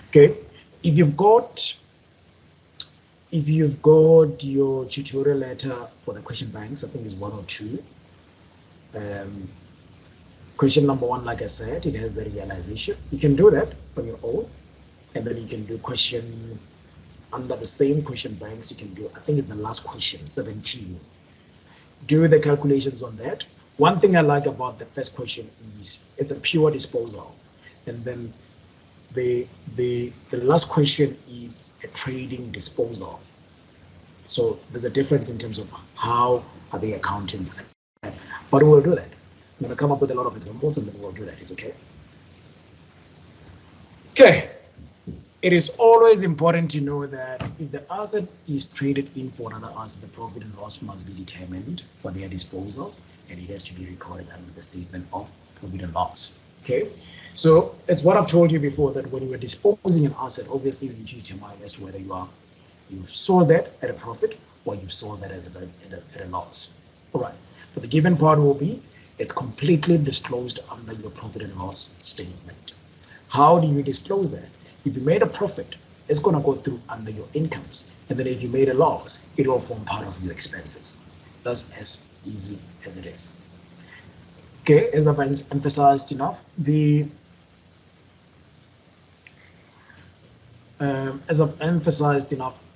Okay, if you've got your tutorial letter for the question banks, I think it's 1 or 2, Question number 1, like I said, it has the realization. You can do that on your own, and then you can do question under the same question banks. You can do, I think it's the last question, 17. Do the calculations on that. One thing I like about the first question is it's a pure disposal, and then the last question is a trading disposal. So there's a difference in terms of how are they accounting for that. But we'll do that. I'm going to come up with a lot of examples, and then we'll do that. Is okay? Okay. It is always important to know that if the asset is traded in for another asset, the profit and loss must be determined for their disposals, and it has to be recorded under the statement of profit and loss. Okay, so it's what I've told you before, that when you are disposing an asset, obviously you need to determine as to whether you've sold that at a profit or you've sold that at a loss. All right. For the given part will be it's completely disclosed under your profit and loss statement. How do you disclose that? If you made a profit, it's going to go through under your incomes. And then if you made a loss, it will form part of your expenses. That's as easy as it is. Okay, as I've emphasized enough,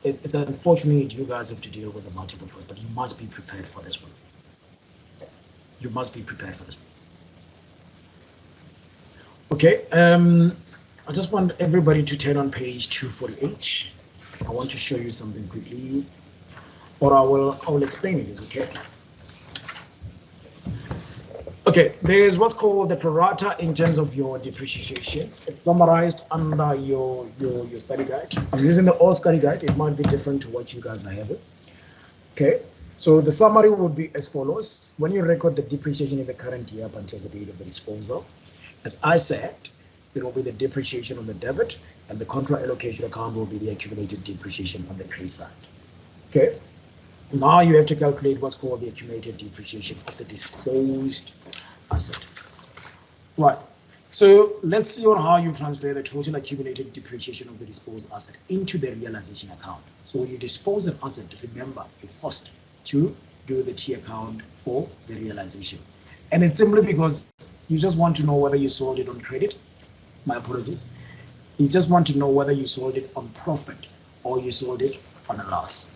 it's unfortunate you guys have to deal with the multiple choice, but you must be prepared for this one. You must be prepared for this one. Okay, I just want everybody to turn on page 248. I want to show you something quickly, or I will explain it. Is okay. Okay, there's what's called the pro rata in terms of your depreciation. It's summarized under your study guide. I'm using the old study guide. It might be different to what you guys are having. Okay, so the summary would be as follows. When you record the depreciation in the current year up until the date of the disposal, as I said, it will be the depreciation on the debit, and the contra allocation account will be the accumulated depreciation on the credit side. Okay. Now you have to calculate what's called the accumulated depreciation of the disposed asset. Right. So let's see on how you transfer the total accumulated depreciation of the disposed asset into the realization account. So when you dispose an asset, remember you're forced to do the T account for the realization. And it's simply because you just want to know whether you sold it on credit. My apologies. You just want to know whether you sold it on profit or you sold it on a loss.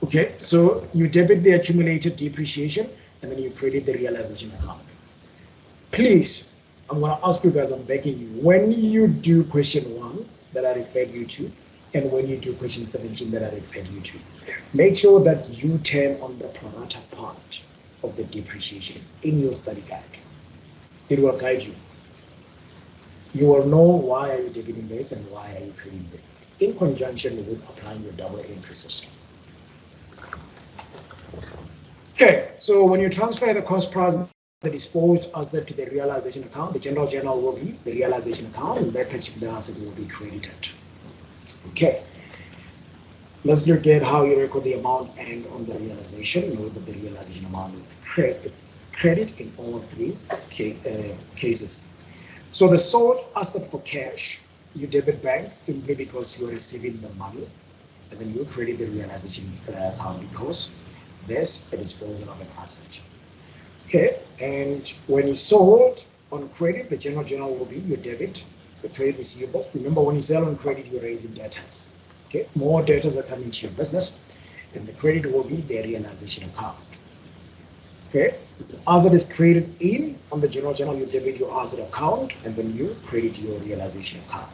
Okay, so you debit the accumulated depreciation and then you credit the realization account. Please, I'm going to ask you guys, I'm begging you, when you do question 1 that I referred you to, and when you do question 17 that I referred you to, make sure that you turn on the pro rata part of the depreciation in your study guide. It will guide you. You will know why are you debiting this and why are you crediting this, in conjunction with applying your double entry system. Okay, so when you transfer the cost price of the disposed asset to the realization account, the general journal will be the realization account, and that particular asset will be credited. Okay, let's look at how you record the amount and on the realization. Know that the realization amount is credit in all 3 cases. So the sold asset for cash, you debit bank simply because you are receiving the money, and then you credit the realization account because there's a disposal of an asset. Okay, and when you sold on credit, the general journal will be your debit, the trade receivables. Remember, when you sell on credit, you're raising debtors. Okay, more debtors are coming to your business, and the credit will be the realization account. Okay, asset is traded in on the general journal, you debit your asset account, and then you credit your realization account.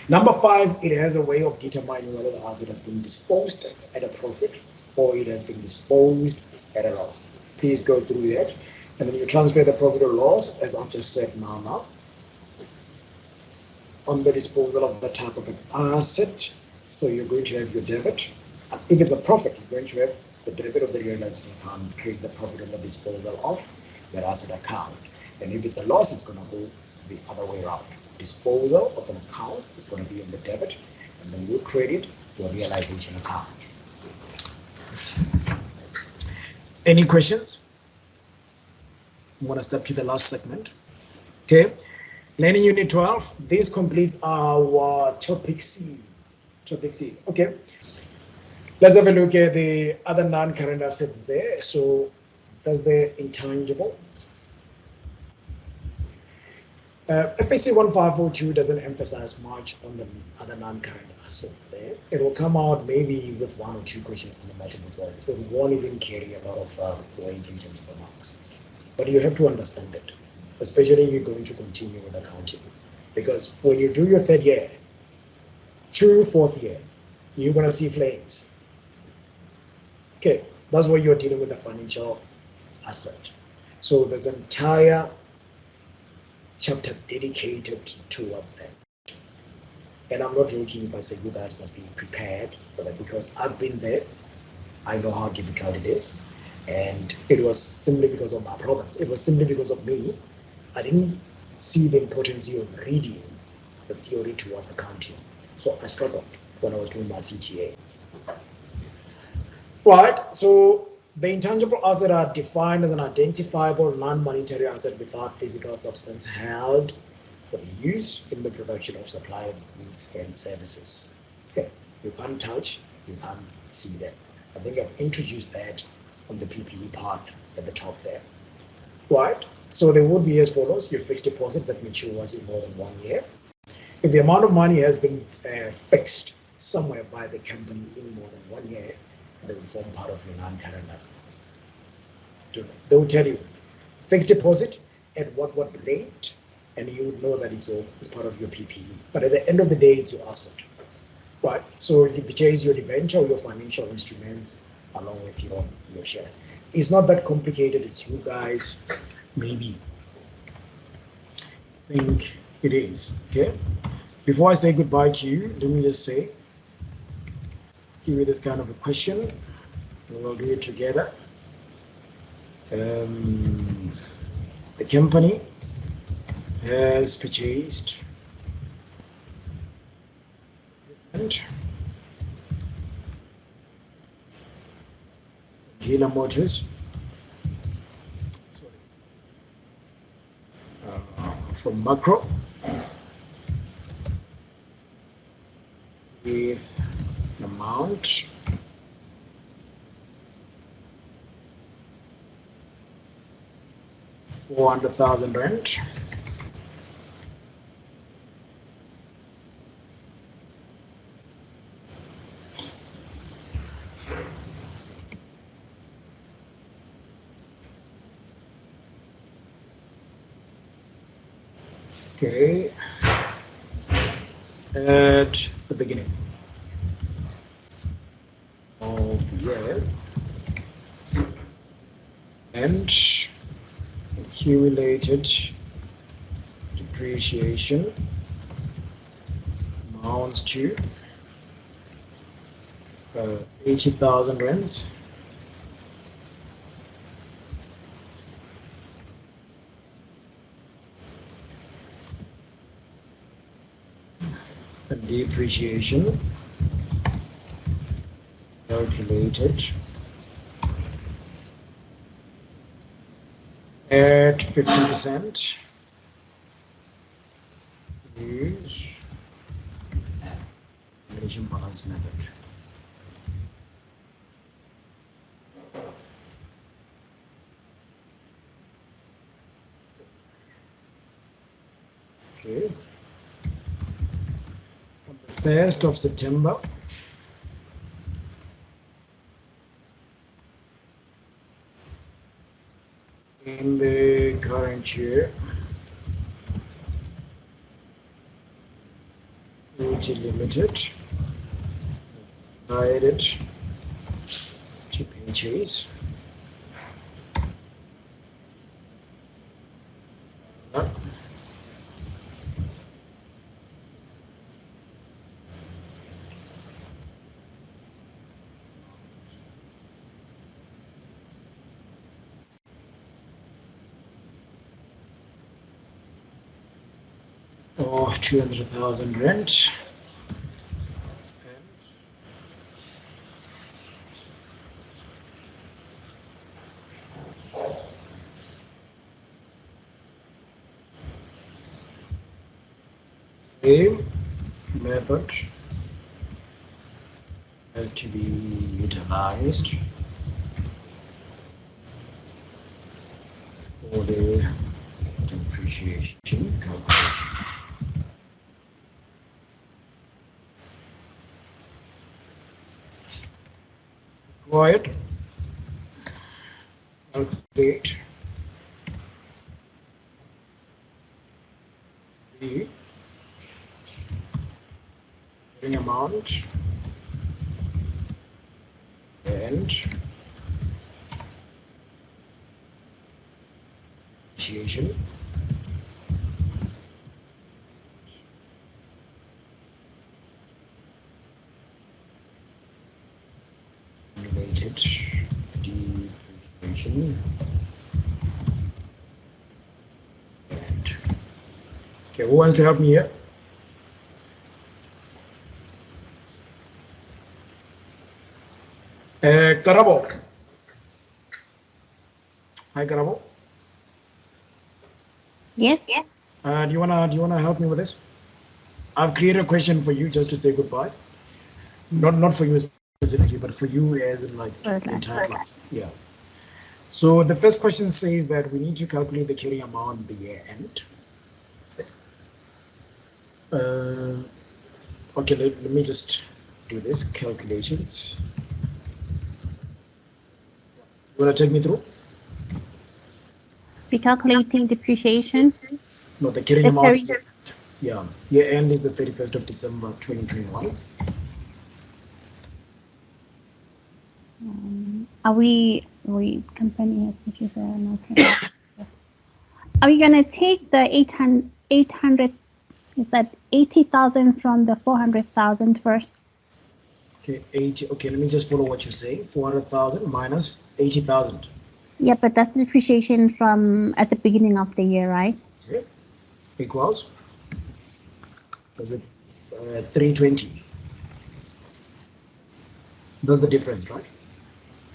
Number 5, it has a way of determining whether the asset has been disposed at a profit or it has been disposed at a loss. Please go through that, and then you transfer the profit or loss, as I've just said now, on the disposal of the type of an asset. So you're going to have your debit. If it's a profit, you're going to have the debit of the realization account, create the profit of the disposal of that asset account. And if it's a loss, it's going to go the other way around. Disposal of an account is going to be on the debit, and then you credit your realization account. Any questions? I'm going to step to the last segment. Okay, learning unit 12. This completes our topic C. Okay, let's have a look at the other non-current assets there. So That's the intangible. FAC1502 doesn't emphasize much on the other non-current assets there. It will come out maybe with 1 or 2 questions in the multiple choice. It won't even carry a lot of weight in terms of marks. But you have to understand it, especially if you're going to continue with accounting. Because when you do your 3rd year to 4th year, you're going to see flames. Okay, that's why you're dealing with a financial asset. So there's an entire chapter dedicated towards that. And I'm not joking if I say you guys must be prepared for that, because I've been there. I know how difficult it is. And it was simply because of my problems. It was simply because of me. I didn't see the importance of reading the theory towards accounting. So I struggled when I was doing my CTA. Right, so the intangible assets are defined as an identifiable non-monetary asset without physical substance held for the use in the production of supplied goods and services. Okay, you can't touch, you can't see them. I think I've introduced that on the PPE part at the top there. Right, so they would be as follows: your fixed deposit that matures in more than 1 year. If the amount of money has been fixed somewhere by the company in more than 1 year, they will form part of your non-current assets. They will tell you fixed deposit at what rate, and you would know that it's part of your PPE. But at the end of the day, it's your asset. Right, so you purchase your debenture or your financial instruments along with your shares. It's not that complicated as you guys maybe think it is. Okay, before I say goodbye to you, let me just say, give you this kind of a question, and we'll do it together. The company has purchased Gila Motors from Macro with amount R400,000. Okay, at the beginning of the year, and accumulated depreciation amounts to 80,000 rands. And depreciation calculated at 50%. Use elimination balance method. Okay. On the 1st of September, in the current year, UT Limited decided to purchase of 200,000 rent. Same method has to be utilized the depreciation calculation. Required. Calculate the carrying amount and depreciation related depreciation and okay, who wants to help me here? Karabo. Hi, Karabo. Yes. Do you wanna help me with this? I've created a question for you just to say goodbye. Not for you specifically, but for you as in like the entire class. Yeah. So the first question says that we need to calculate the carrying amount at the year end. Okay, let me just do this calculations. You wanna take me through? Be calculating depreciation. No, the carrying amount. Yeah, year end is the 31st of December 2021. Are we company as okay. Are we gonna take the 800 is that 80,000 from the 400,000 first? Okay, 80. Okay, let me just follow what you say. 400,000 minus 80,000. Yeah, but that's the depreciation from at the beginning of the year, right? Okay. Equals. Was it 320? That's the difference, right?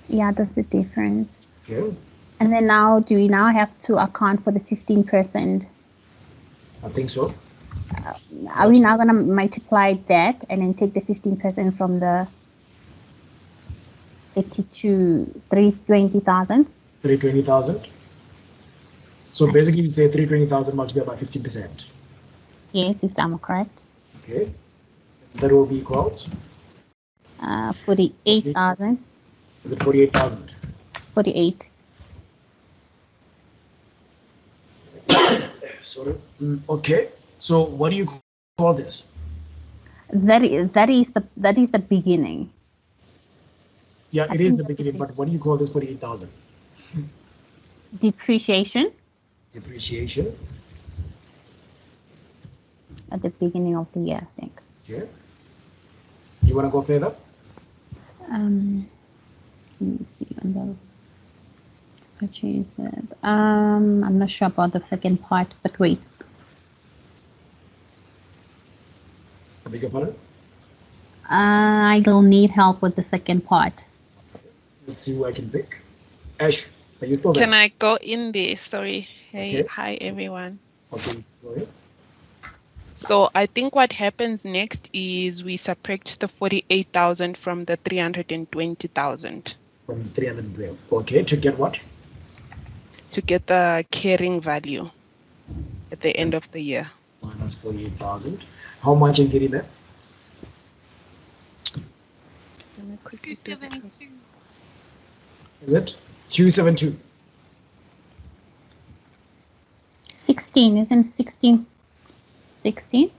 Yeah, that's the difference. Okay. And then now, do we now have to account for the 15%? I think so. Are we now going to multiply that and then take the 15% from the 320,000? 320,000. So basically, you say 320,000 multiplied by 15%. Yes, if I'm correct. Okay. That will be equals 48,000. Is it 48,000? 48. Sorry. Okay. So what do you call this? That is the beginning. Yeah, it is the beginning, but what do you call this 48,000? Depreciation. Depreciation. At the beginning of the year, I think. Okay. You want to go further? Let me see on the purchase. I'm not sure about the second part, but wait. I beg your pardon? I will need help with the second part. Let's see who I can pick. Ash, are you still there? Can I go in there? Sorry. Hey, Okay. Hi, everyone. Okay, go ahead. So I think what happens next is we subtract the 48,000 from the 320,000 From 300. Okay, to get what? to get the carrying value at the end of the year. Minus 48,000. How much are you getting there? Let me quickly do that. 272. Is it 272? 16, isn't 16? 16?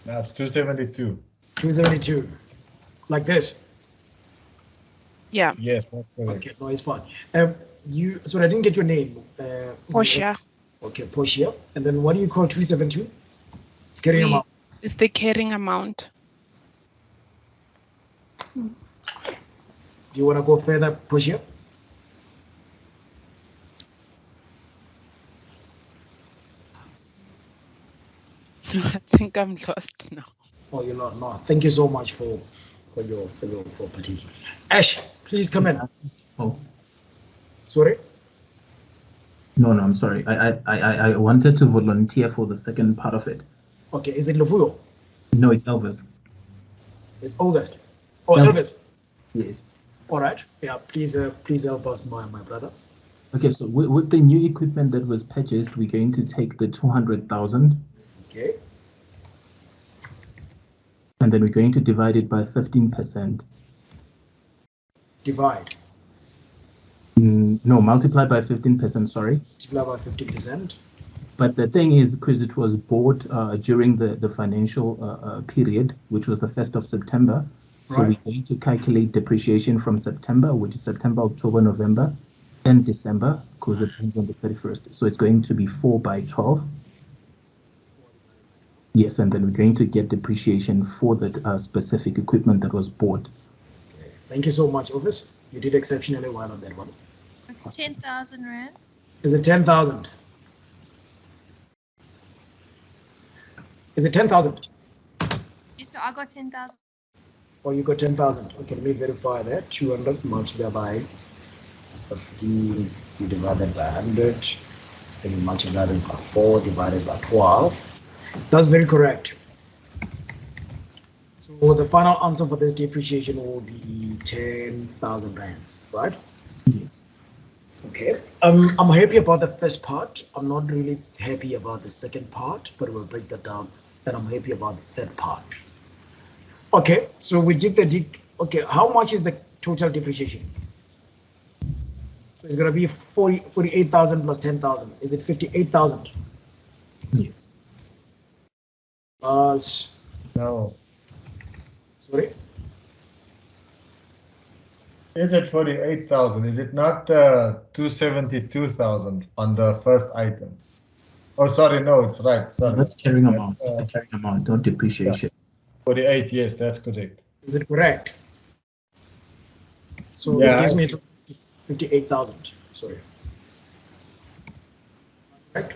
That's 272. 272. Like this? Yeah, Yes, that's correct. Okay, no, it's fine. Sorry, I didn't get your name. Portia Okay, Portia. And then what do you call 272? Carrying amount. is the carrying amount. Do you want to go further, Portia? I think I'm lost now. Oh, you're not. No, thank you so much for partaking. Ash, please come in. Oh, Sorry. no, I'm sorry. I wanted to volunteer for the second part of it. Okay, is it Levuyo? No, it's Elvis. It's August. Oh, Elvis. Elvis. Yes. All right. Yeah, please help us, my brother. Okay, so with the new equipment that was purchased, we're going to take the 200,000. Okay. And then we're going to divide it by 15%. Divide. No, multiply by 15%, sorry. Multiply by 15%. But the thing is, because it was bought during the financial period, which was the 1st of September, so right. we're going to calculate depreciation from September, which is September, October, November, and December, because it ends on the 31st. So it's going to be 4 by 12. Yes, and then we're going to get depreciation for that specific equipment that was bought. Okay. Thank you so much, Office. You did exceptionally well on that one. It's 10,000 Rand. Is it 10,000? Is it 10,000? Yes, so I got 10,000. Oh, you got 10,000. Okay, let me verify that. 200 multiplied by 15, you divide that by 100, then you multiply that by 4 divided by 12. That's very correct. So the final answer for this depreciation will be 10,000 rands, right? Yes. Okay. I'm happy about the first part. I'm not really happy about the second part, but we'll break that down. And I'm happy about the third part. Okay, so we did the okay, how much is the total depreciation? So it's going to be 48,000 plus 10,000. Is it 58,000? Yes. Plus. No. Sorry? Is it 48,000? Is it not 272,000 on the first item? Oh, sorry, no, it's right. Sorry. That's carrying amount. That's a carrying amount, not depreciation. Yeah. 48, yes, that's correct. Is it correct? So yeah, it gives me 58,000. Sorry. Correct?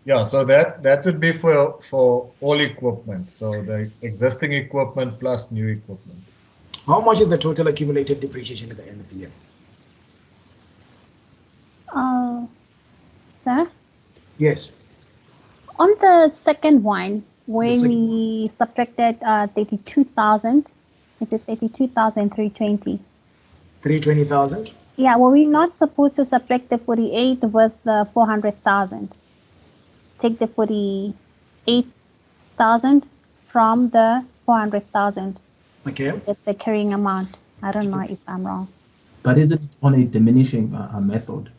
Yeah, so that would be for all equipment. So the existing equipment plus new equipment. How much is the total accumulated depreciation at the end of the year? Sir? Yes. On the second one, where we subtracted 32,000, is it 32,320? 320,000? Yeah, well, we're not supposed to subtract the 48 with the 400,000. Take the 48,000 from the 400,000. Okay. It's the carrying amount. I don't know if I'm wrong. But is it on a diminishing method?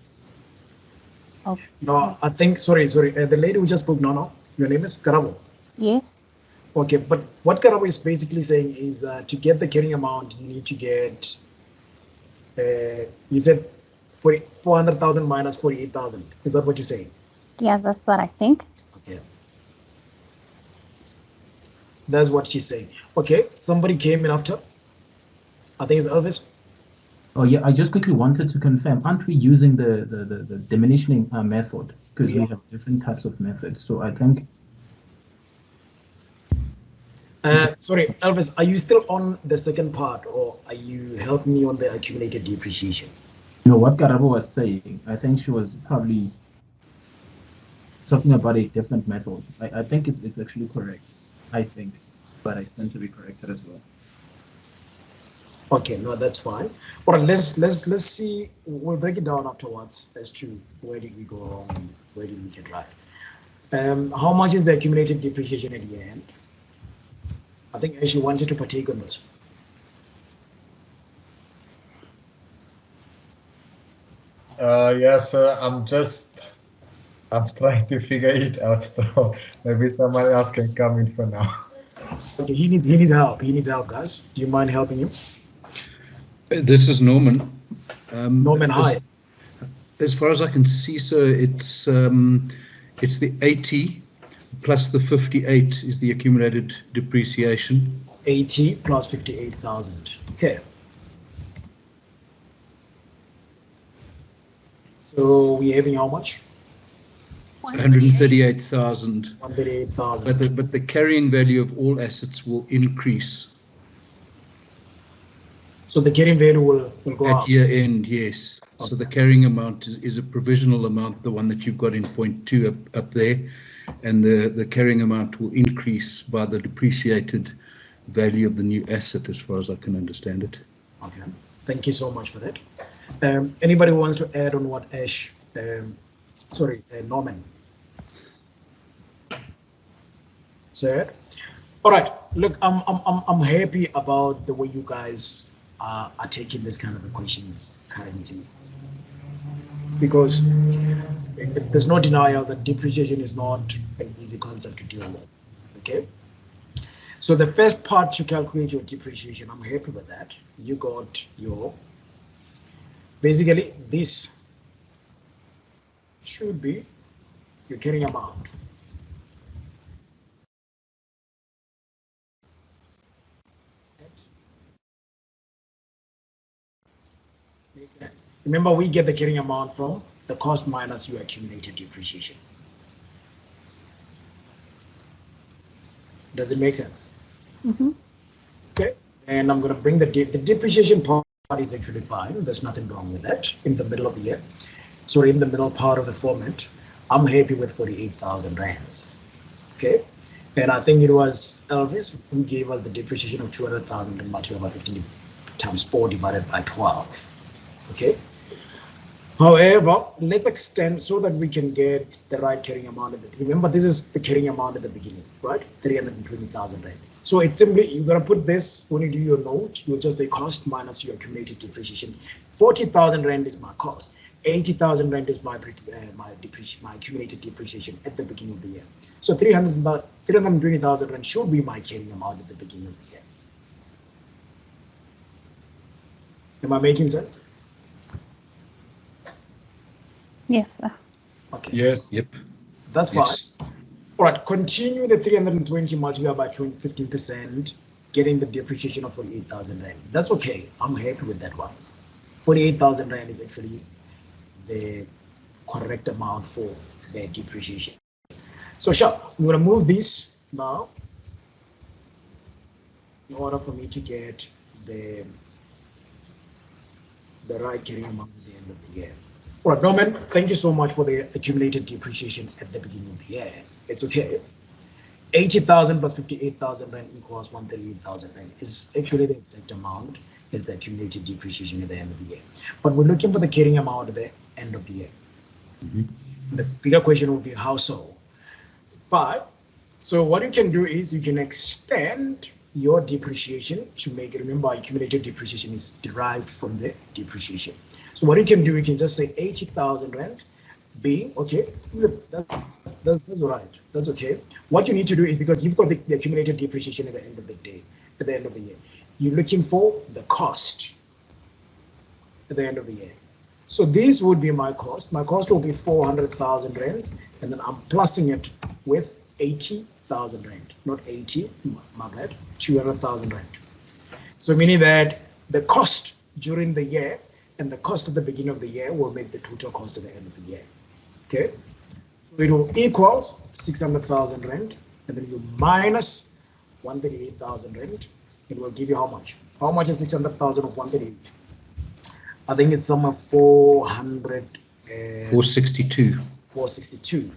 Oh. No, I think, sorry. The lady who just spoke, no. Your name is Karabo? Yes. Okay, but what Karabo is basically saying is to get the carrying amount, you need to get, you said 400,000 minus 48,000. Is that what you're saying? Yeah, that's what I think. Okay. That's what she's saying. Okay, somebody came in after. I think it's Elvis. Oh yeah, I just quickly wanted to confirm, aren't we using the diminishing method? Because we have different types of methods. So I think... Sorry, Elvis, are you still on the second part or are you helping me on the accumulated depreciation? No, what Karabo was saying, I think she was probably talking about a different method. I think it's actually correct, I think, but I stand to be corrected as well. Okay, no, that's fine. All right, let's see. We'll break it down afterwards as to where did we go wrong and where did we get right. How much is the accumulated depreciation at the end? I think Ash, you wanted to partake on this. Yes, I'm trying to figure it out still. Maybe someone else can come in for now. Okay, he needs help. He needs help, guys. Do you mind helping him? This is Norman. Norman, hi. As far as I can see, sir, it's the 80 plus the 58 is the accumulated depreciation. 80 plus 58,000. Okay. So we're having how much? 138,000. 138,000. But the carrying value of all assets will increase. So the carrying value will go up? At year end, yes. Okay. So the carrying amount is a provisional amount, the one that you've got in point 2 up there. And the carrying amount will increase by the depreciated value of the new asset, as far as I can understand it. Okay, thank you so much for that. Anybody who wants to add on what Ash, Norman said? All right, look, I'm happy about the way you guys are taking this kind of equations currently, because there's no denial that depreciation is not an easy concept to deal with. Okay, so the first part to calculate your depreciation, I'm happy with that. You got your, basically this should be your carrying amount. Makes sense. Remember, we get the carrying amount from the cost minus your accumulated depreciation. Does it make sense? Mm-hmm. Okay, and I'm going to bring the depreciation part is actually fine. There's nothing wrong with that in the middle of the year. So in the middle part of the format, I'm happy with 48,000 rands. Okay, and I think it was Elvis who gave us the depreciation of 200,000 and multiplied by 15 times 4 divided by 12. Okay. However, let's extend so that we can get the right carrying amount. Remember, this is the carrying amount at the beginning, right? 320,000 rand. So it's simply, you're going to put this, when you do your note, you'll just say cost minus your accumulated depreciation. 40,000 rand is my cost. 80,000 rand is my accumulated depreciation at the beginning of the year. So 320,000 rand should be my carrying amount at the beginning of the year. Am I making sense? Yes, sir. Okay. Yes. Yep. That's Yes. fine. All right, continue the 320 multiplied by 15%, getting the depreciation of 48,000 rand. That's okay. I'm happy with that one. 48,000 rand is actually the correct amount for the depreciation. So sure, I'm going to move this now in order for me to get the right carrying amount at the end of the year. All right, Norman, thank you so much for the accumulated depreciation at the beginning of the year. It's okay. 80,000 plus 58,000 rand equals 138,000 rand is actually the exact amount as the accumulated depreciation at the end of the year. But we're looking for the carrying amount at the end of the year. Mm-hmm. The bigger question would be how so? But so what you can do is you can extend your depreciation to make it, remember accumulated depreciation is derived from the depreciation. So what you can do, you can just say 80,000 rand being, okay, that's all right, that's okay. What you need to do is, because you've got the accumulated depreciation at the end of the day, at the end of the year, you're looking for the cost at the end of the year. So this would be my cost. My cost will be 400,000 rands, and then I'm plussing it with 80,000 rand, not 80, my bad, 200,000 rand. So meaning that the cost during the year and the cost at the beginning of the year will make the total cost at the end of the year. Okay, so it will equals 600,000 rand, and then you minus 138,000 rand. It will give you how much? How much is 600,000 of 138? I think it's somewhere 400. 462. 462.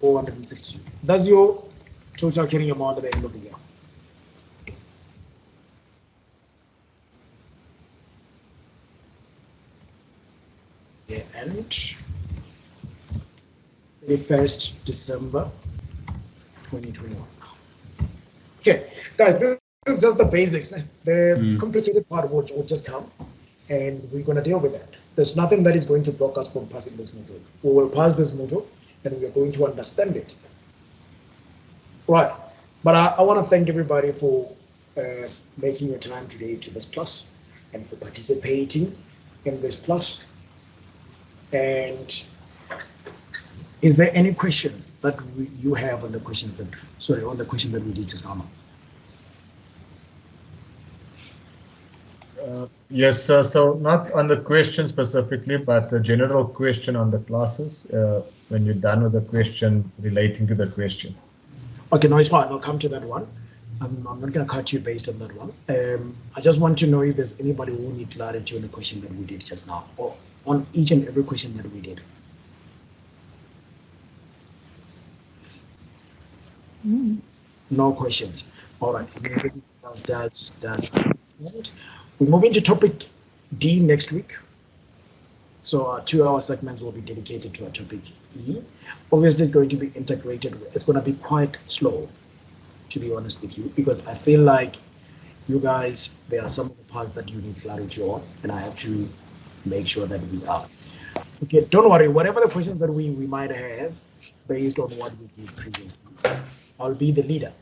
462. That's your total carrying amount at the end of the year. Yeah, and 31st December 2021. Okay, guys, this is just the basics. The complicated part will just come, and we're going to deal with that. There's nothing that is going to block us from passing this module. We will pass this module, and we are going to understand it. Right, but I want to thank everybody for making your time today to this class and for participating in this class. And is there any questions that you have on the questions that, on the question that we did just now? Yes, sir. So not on the question specifically, but a general question on the classes when you're done with the questions relating to the question. Okay, no, it's fine. I'll come to that one. I'm not going to cut you based on that one. I just want to know if there's anybody who needs clarity on the question that we did just now, or on each and every question that we did. No questions. All right. That's we move into topic D next week. So our 2-hour segments will be dedicated to our topic E. Obviously, it's going to be integrated. It's going to be quite slow, to be honest with you, because I feel like you guys, there are some of the parts that you need clarity on, and I have to make sure that we are. Okay, don't worry. Whatever the questions that we might have based on what we did previously, I'll be the leader.